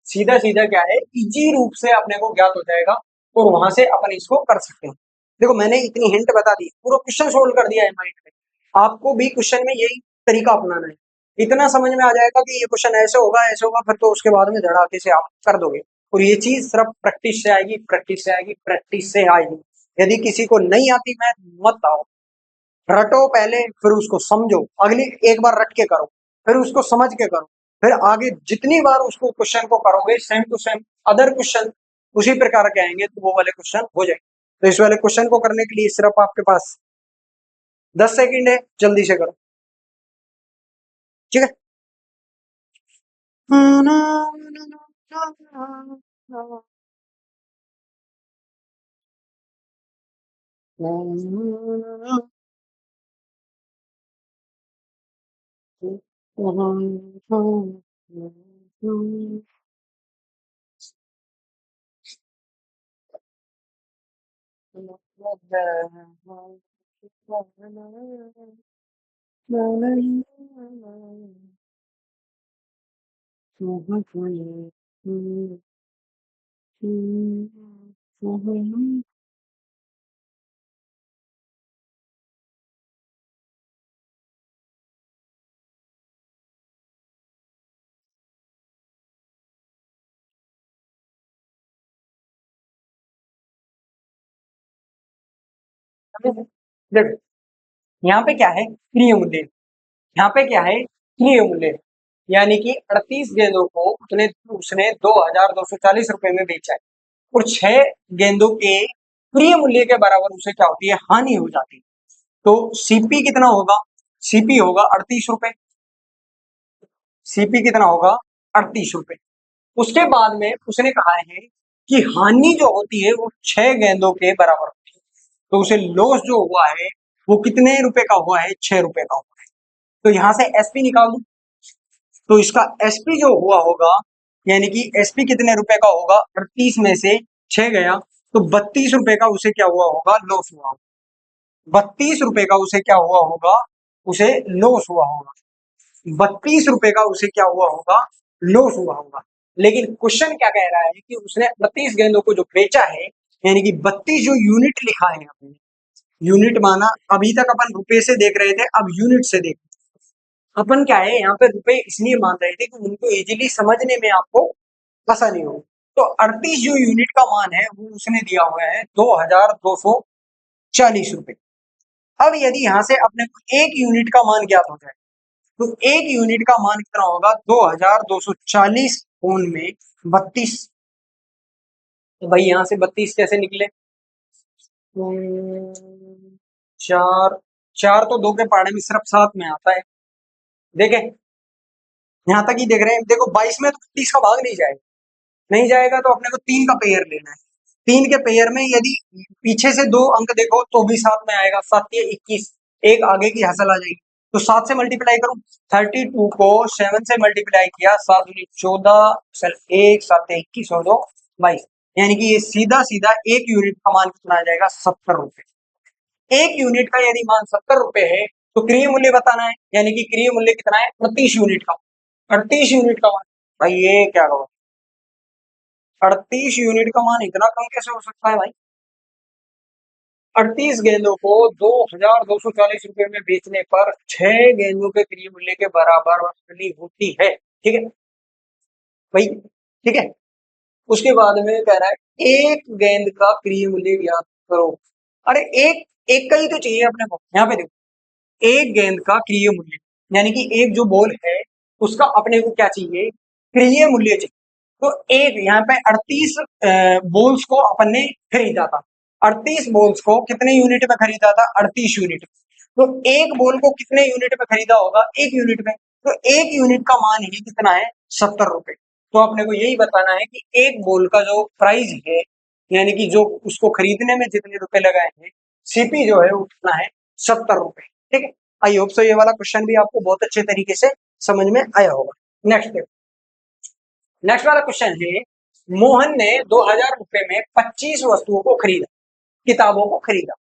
सीधा सीधा क्या है, इजी रूप से अपने को ज्ञात हो जाएगा, और वहां से अपन इसको कर सकते हैं। देखो मैंने इतनी हिंट बता दी, पूरा क्वेश्चन सोल्व कर दिया है माइंड में। आपको भी क्वेश्चन में यही तरीका अपनाना है, इतना समझ में आ जाएगा कि ये क्वेश्चन ऐसे होगा ऐसे होगा, फिर तो उसके बाद में धड़ाके से आप कर दोगे। और ये चीज सिर्फ प्रैक्टिस से आएगी, प्रैक्टिस से आएगी, प्रैक्टिस से आएगी। यदि किसी को नहीं आती मैथ, मत आओ, रटो पहले, फिर उसको समझो, अगली एक बार रट के करो, फिर उसको समझ के करो, फिर आगे जितनी बार उसको क्वेश्चन को करोगे same to same other question उसी प्रकार के आएंगे तो वो वाले क्वेश्चन हो जाएंगे। तो इस वाले क्वेश्चन को करने के लिए सिर्फ आपके पास 10 सेकंड है, जल्दी से करो, ठीक है। देखो यहाँ पे क्या है, प्रिय मूल्य, यहाँ पे क्या है, प्रिय मूल्य, यानी कि 38 गेंदों को उसने 2240 रुपए में बेचा है और 6 गेंदों के प्रिय मूल्य के बराबर उसे क्या होती है, हानि हो जाती है। तो सीपी कितना होगा, सीपी होगा 38 रुपए, सीपी कितना होगा, 38 रुपए। उसके बाद में उसने कहा है कि हानि जो होती है वो 6 गेंदों के बराबर होती है, तो उसे लॉस जो हुआ है वो कितने रुपए का हुआ है, 6 रुपए का हुआ है। तो यहां से एसपी निकाल दू, तो इसका एसपी जो हुआ होगा, यानी कि एसपी कितने रुपए का होगा, 38 में से 6 गया तो 32 रुपए का उसे क्या हुआ होगा, लॉस हुआ होगा। 32 रुपए का उसे क्या हुआ होगा, उसे लॉस हुआ होगा। 32 रुपए का उसे क्या हुआ होगा, लॉस हुआ होगा। लेकिन क्वेश्चन क्या कह रहा है कि उसने 32 गेंदों को जो बेचा है, यानी कि 32 जो यूनिट लिखा है हमने, यूनिट माना, अभी तक अपन रुपए से देख रहे थे, अब यूनिट से देख, अपन क्या है यहाँ पे रुपए इसलिए मान रहे थे कि उनको इजीली समझने में आपको आसानी हो। तो 38 जो यूनिट का मान है वो उसने दिया हुआ है 2240 रुपए। अब यदि यहाँ से अपने को एक यूनिट का मान ज्ञात हो जाए तो एक यूनिट का मान कितना होगा, 2240 कोण में 32। तो भाई यहां से 32 कैसे निकले, चार, चार तो दो के पहाड़े में सिर्फ 7 में आता है, देखे यहां तक ही देख रहे हैं। देखो 22 में तो 32 का भाग नहीं जाएगा, नहीं जाएगा तो अपने को 3 का पेयर लेना है। 3 के पेयर में यदि पीछे से 2 अंक देखो तो भी 7 में आएगा, 7 ये 21, एक आगे की हसल आ जाएगी, तो 7 से मल्टीप्लाई करूं, 32 को 7 से मल्टीप्लाई किया, 7 दूनी 14, चल 1 7 21 और 2 22, यानी कि ये सीधा सीधा एक यूनिट का मान कितना आ जाएगा, 70 रुपए। एक यूनिट का यदि मान 70 रुपए है तो क्रिय मूल्य बताना है, यानी कि क्रिय मूल्य कितना है, 38 यूनिट का, 38 यूनिट का मान। भाई ये क्या कहो, 38 यूनिट का मान इतना कम कैसे हो सकता है भाई। 38 गेंदों को 2240 रुपए में बेचने पर 6 गेंदों के क्रिय मूल्य के बराबर वसूली होती है, ठीक है भाई, ठीक है। उसके बाद में कह रहा है एक गेंद का क्रिय मूल्य ज्ञात करो। अरे एक, एक का ही तो चाहिए अपने को, यहाँ पे देखो, एक गेंद का क्रिय मूल्य, यानी कि एक जो बॉल है उसका अपने को क्या चाहिए, क्रिय मूल्य चाहिए। तो एक यहाँ पे 38 बॉल्स को अपन ने खरीदा था, 38 बॉल्स को कितने यूनिट में खरीदा था, 38 यूनिट। तो एक बॉल को कितने यूनिट में खरीदा होगा, एक यूनिट में, तो एक यूनिट का मान ही कितना है, 70 रुपए। तो अपने को यही बताना है कि एक बॉल का जो प्राइस है, यानी कि जो उसको खरीदने में जितने रुपए लगाए हैं, सीपी जो है वो कितना है, 70 रुपए, ठीक है। आई होप सो ये वाला क्वेश्चन भी आपको बहुत अच्छे तरीके से समझ में आया होगा। नेक्स्ट देखो, नेक्स्ट वाला क्वेश्चन है, मोहन ने 2000 रुपए में 25 वस्तुओं को खरीदा, किताबों को खरीदा,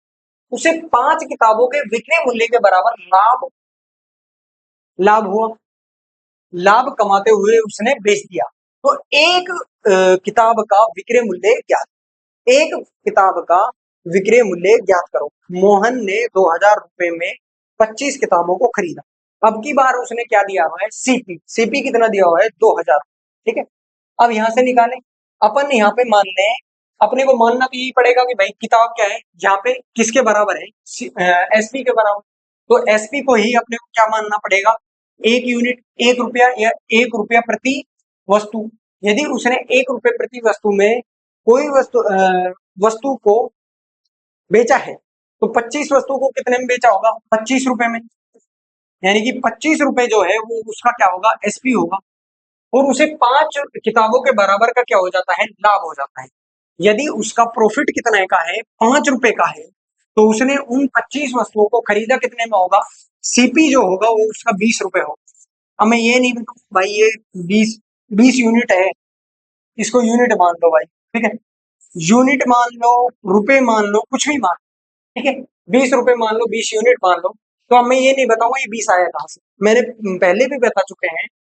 उसे 5 किताबों के विक्रय मूल्य के बराबर लाभ लाभ हुआ, लाभ कमाते हुए उसने बेच दिया। तो एक किताब का विक्रय मूल्य ज्ञात, एक किताब का विक्रय मूल्य ज्ञात करो। मोहन ने 2000 रुपए में 25 किताबों को खरीदा, अब की बार उसने क्या दिया हुआ है, सीपी, सीपी कितना दिया हुआ है, 2000, ठीक है। अब यहां से निकालें, अपन यहाँ पे मान लें, अपने को मानना तो यही पड़ेगा कि भाई किताब क्या है, यहाँ पे किसके बराबर है, एसपी के बराबर। तो एसपी को ही अपने को क्या मानना पड़ेगा, एक यूनिट, 1 रुपया या 1 रुपया प्रति वस्तु। यदि उसने 1 रुपये प्रति वस्तु में कोई वस्तु को बेचा है, तो 25 वस्तु को कितने में बेचा होगा, 25 रुपए में। यानी कि 25 रुपए जो है वो उसका क्या होगा, एसपी होगा। और उसे 5 किताबों के बराबर का क्या हो जाता है, लाभ हो जाता है। यदि उसका प्रॉफिट कितने का है, 5 रुपए का है, तो उसने उन 25 वस्तुओं को खरीदा कितने में होगा, सीपी जो होगा वो उसका 20 रुपए होगा। अब मैं ये नहीं बताऊँ भाई ये 20 यूनिट है, इसको यूनिट मान लो भाई, ठीक है, यूनिट मान लो, रुपए मान लो, कुछ भी मान, ठीक है, 20 रुपए मान लो, 20 यूनिट मान लो। तो अब मैं ये नहीं बताऊंगा ये 20 आया कहाँ से। मैंने पहले भी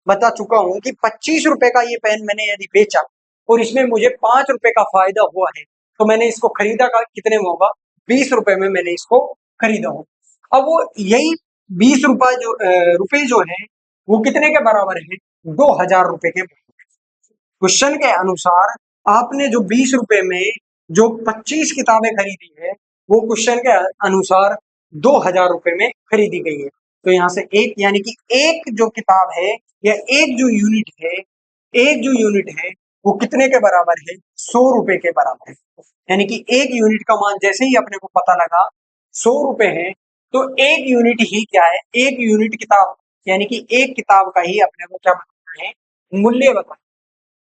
बता चुका हूँ कि 25 रुपए का ये पेन मैंने यदि बेचा और इसमें मुझे 5 रुपए का फायदा हुआ है, तो मैंने इसको खरीदा का कितने में होगा, 20 रुपए में मैंने इसको खरीदा हो। अब वो यही 20 रुपए रुपए जो है वो कितने के बराबर है, 2000 रुपए के। क्वेश्चन के अनुसार आपने जो 20 रुपए में जो 25 किताबें खरीदी है, वो क्वेश्चन के अनुसार 2000 रुपए में खरीदी गई है। तो यहाँ से एक, यानी कि एक जो किताब है या एक जो यूनिट है वो कितने के बराबर है, 100 रुपए के बराबर है। यानी कि एक यूनिट का मान जैसे ही अपने को पता लगा 100 रुपए है, तो एक यूनिट ही क्या है, एक यूनिट किताब, यानी कि एक किताब का ही अपने को क्या बताना है, मूल्य बताना।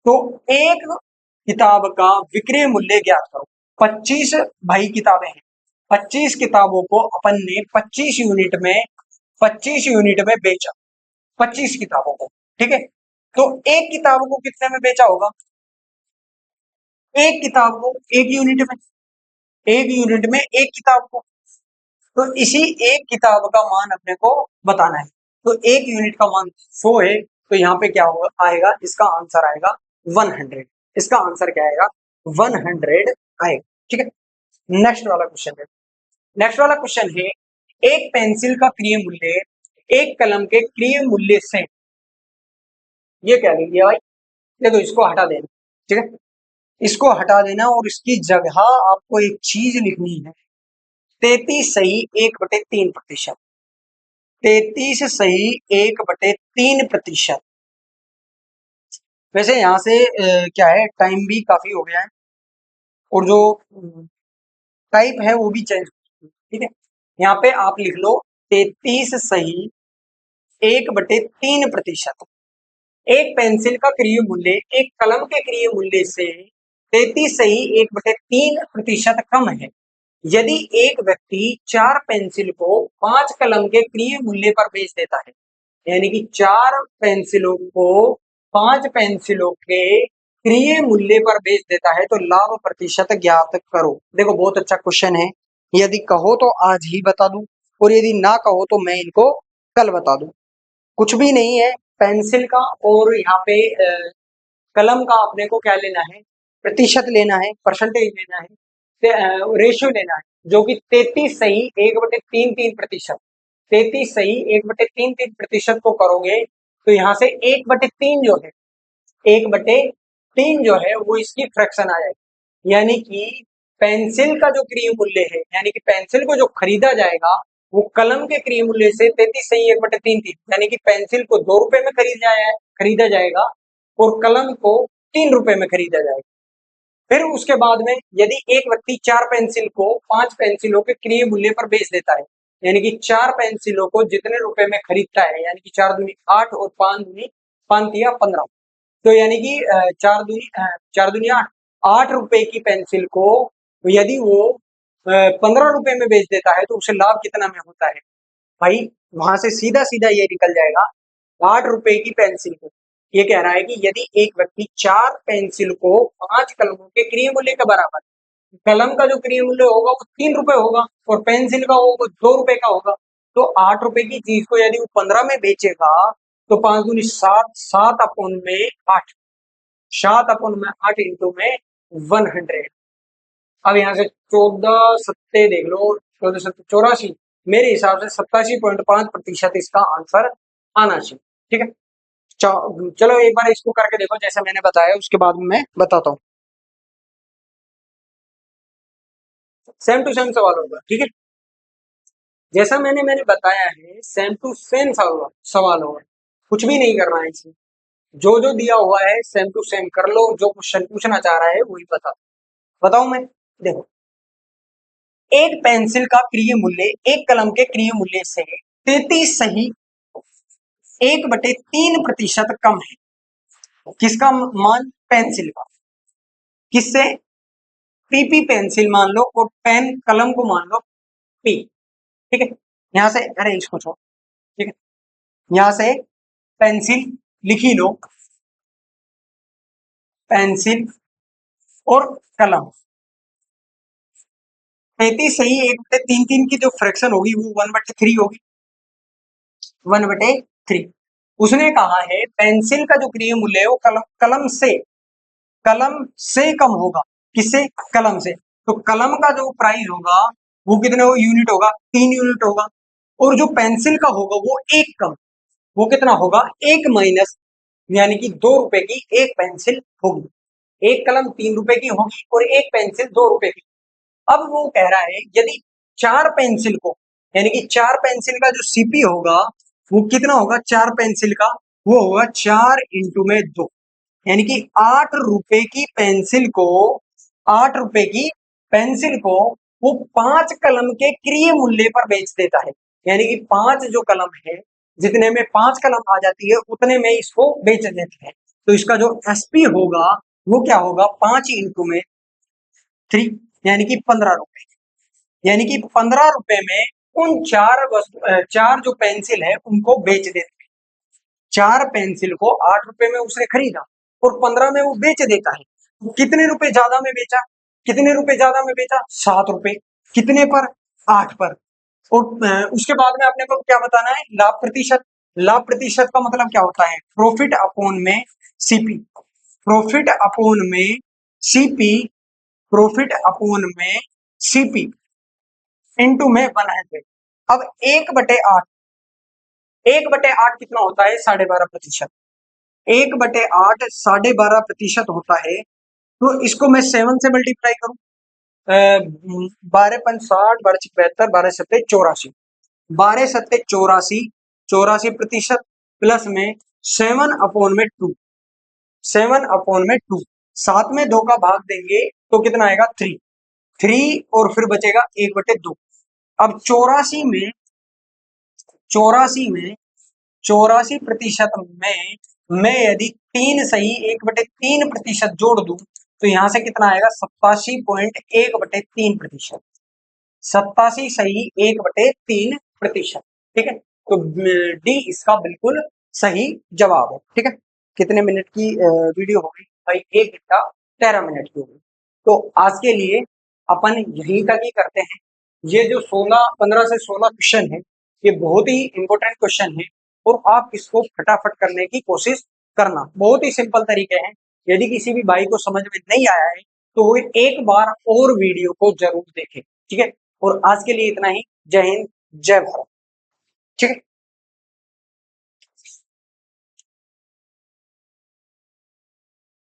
तो एक किताब का विक्रय मूल्य ज्ञात करो। 25 भाई किताबें हैं, 25 किताबों को अपन ने 25 यूनिट में बेचा, 25 किताबों को, ठीक है। तो एक किताब को कितने में बेचा होगा, एक किताब को एक यूनिट में एक किताब को। तो इसी एक किताब का मान अपने को बताना है। तो एक यूनिट का मान 100 है, तो यहाँ पे क्या होगा आएगा, इसका आंसर आएगा 100। इसका आंसर क्या आएगा, 100 आएगा, ठीक है। नेक्स्ट वाला क्वेश्चन है, एक पेंसिल का क्रिय मूल्य एक कलम के क्रिय मूल्य से, ये क्या लिख दिया भाई, देखो इसको हटा देना, ठीक है, इसको हटा देना और इसकी जगह आपको एक चीज लिखनी है, 33 सही 1/3%। 33 सही 1/3%। वैसे यहाँ से क्या है, टाइम भी काफी हो गया है और जो टाइप है वो भी चेंज, ठीक है। यहाँ पे आप लिख लो 33 सही 1/3%। एक पेंसिल का क्रिय मूल्य एक कलम के क्रिय मूल्य से 33 सही 1/3% कम है। यदि एक व्यक्ति 4 पेंसिल को 5 कलम के क्रिय मूल्य पर बेच देता है, यानी कि 4 पेंसिलों को 5 पेंसिलों के क्रिय मूल्य पर बेच देता है, तो लाभ प्रतिशत ज्ञात करो। देखो बहुत अच्छा क्वेश्चन है, यदि कहो तो आज ही बता दूं और यदि ना कहो तो मैं इनको कल बता दूं। कुछ भी नहीं है, पेंसिल का और यहाँ पे कलम का अपने को क्या लेना है, प्रतिशत लेना है, परसेंटेज लेना है, रेशियो लेना है, जो कि 33 सही 1/3-3 प्रतिशत। 33 सही 1/3-3 प्रतिशत को करोगे तो यहाँ से 1/3 जो है, 1/3 जो है वो इसकी फ्रैक्शन आ जाएगी। यानी कि पेंसिल का जो क्रिय मूल्य है, यानी कि पेंसिल को जो खरीदा जाएगा वो कलम के क्रिय मूल्य से 33 सही 1/3 यानी कि पेंसिल को 2 रुपए में खरीदा जाएगा और कलम को 3 रुपए में खरीदा जाएगा। फिर उसके बाद में यदि एक व्यक्ति 4 पेंसिल को 5 पेंसिलों के क्रिय मूल्य पर बेच देता है, यानी कि 4 पेंसिलों को जितने रुपए में खरीदता है, यानी कि 4 दूनी 8 और 5 दूनी 5 या 15, तो यानी कि 4 दूनी 8, 8 रुपए की पेंसिल को यदि वो 15 रुपए में बेच देता है, तो उसे लाभ कितना में होता है भाई, वहां से सीधा सीधा ये निकल जाएगा 8 रुपए की पेंसिल को। ये कह रहा है कि यदि एक व्यक्ति 4 पेंसिल को 5 कलमों के क्रिय मूल्य के बराबर, कलम का जो क्रिय मूल्य होगा वो 3 रुपए होगा और पेंसिल का वो 2 रुपए का होगा, तो 8 रुपए की चीज को यदि वो 15 में बेचेगा, तो 5 दूनी 7, 7/8, 7/8 इंटू में 100। अब यहाँ से 14 सत्ते देख लो, 14 सत्ते 84, मेरे हिसाब से 87.5% इसका आंसर आना चाहिए, ठीक है। चलो एक बार इसको करके देखो जैसे मैंने बताया, उसके बाद में मैं बताता हूँ। सेम टू सेम सवाल होगा, ठीक है। जैसा मैंने बताया है सेम टू सेम सवाल होगा, कुछ भी नहीं करना है इसमें। जो दिया हुआ है सेम टू सेम कर लो, जो क्वेश्चन पूछना चाह रहा है वही बताओ मैं। देखो, एक पेंसिल का क्रिय मूल्य एक कलम के क्रिय मूल्य से 33 सही 1/3% कम है। किसका मान? पेंसिल का। किससे? पीपी पेंसिल मान लो और पेन कलम को मान लो पी, ठीक है। यहां से, अरे इसको छोड़, ठीक है, यहां से पेंसिल लिखी लो, पेंसिल और कलम। 33 सही 1/3 की जो फ्रैक्शन होगी वो 1/3 होगी, 1/3। उसने कहा है पेंसिल का जो क्रिय मूल्य है वो कलम से कम होगा। किससे? कलम से। तो कलम का जो प्राइस होगा वो कितने यूनिट होगा? 3 यूनिट होगा। और जो पेंसिल का होगा वो एक कम, वो कितना होगा? 1 माइनस, यानी कि 2 रुपए की एक पेंसिल होगी। एक कलम 3 रुपए की होगी और एक पेंसिल 2 रुपए की। अब वो कह रहा है यदि 4 पेंसिल को, यानी कि 4 पेंसिल का जो सीपी होगा वो कितना होगा? 4 पेंसिल का वो होगा 4 इंटू में 2, यानी कि 8 रुपए की पेंसिल को, 8 रुपए की पेंसिल को वो 5 कलम के क्रिय मूल्य पर बेच देता है। यानी कि 5 जो कलम है, जितने में 5 कलम आ जाती है उतने में इसको बेच देते हैं। तो इसका जो एसपी होगा वो क्या होगा? 5 इंटू में 3, यानी कि 15 रुपए। यानी कि 15 रुपए में उन 4 जो पेंसिल है उनको बेच देते हैं। 4 पेंसिल को 8 रुपए में उसने खरीदा और 15 में वो बेच देता है। कितने रुपए ज्यादा में बेचा? कितने रुपए ज्यादा में बेचा? 7 रुपए। कितने पर? 8 पर। और उसके बाद में अपने को क्या बताना है? लाभ प्रतिशत। लाभ प्रतिशत का मतलब क्या होता है? प्रॉफिट अपॉन में सीपी। प्रॉफिट अपॉन में सीपी, प्रॉफिट अपॉन में सीपी इंटू में 100। अब 1/8, 1/8 कितना होता है? 12.5%। 1/8 12.5% होता है। तो इसको मैं 7 से मल्टीप्लाई करूं, 12×5 = 60, 12×6 = 72, 12×7 = 84। 12×7 = 84, 84% प्लस में 7/2, 7/2। 7 में 2 का भाग देंगे तो कितना आएगा? 3, 3 और फिर बचेगा 1/2। अब 84% में मैं यदि 3 सही 1/3% जोड़ दूं तो यहां से कितना आएगा? 87.1/3%। 87 सही 1/3%, ठीक है। तो डी इसका बिल्कुल सही जवाब है, ठीक है। कितने मिनट की वीडियो होगी भाई? 1 घंटा 13 मिनट की होगी। तो आज के लिए अपन यहीं तक ही करते हैं। ये जो 15 से 16 क्वेश्चन है ये बहुत ही इंपॉर्टेंट क्वेश्चन है और आप इसको फटाफट करने की कोशिश करना। बहुत ही सिंपल तरीके हैं। यदि किसी भी भाई को समझ में नहीं आया है तो वो एक बार और वीडियो को जरूर देखें, ठीक है। और आज के लिए इतना ही। जय हिंद, जय भारत, ठीक है।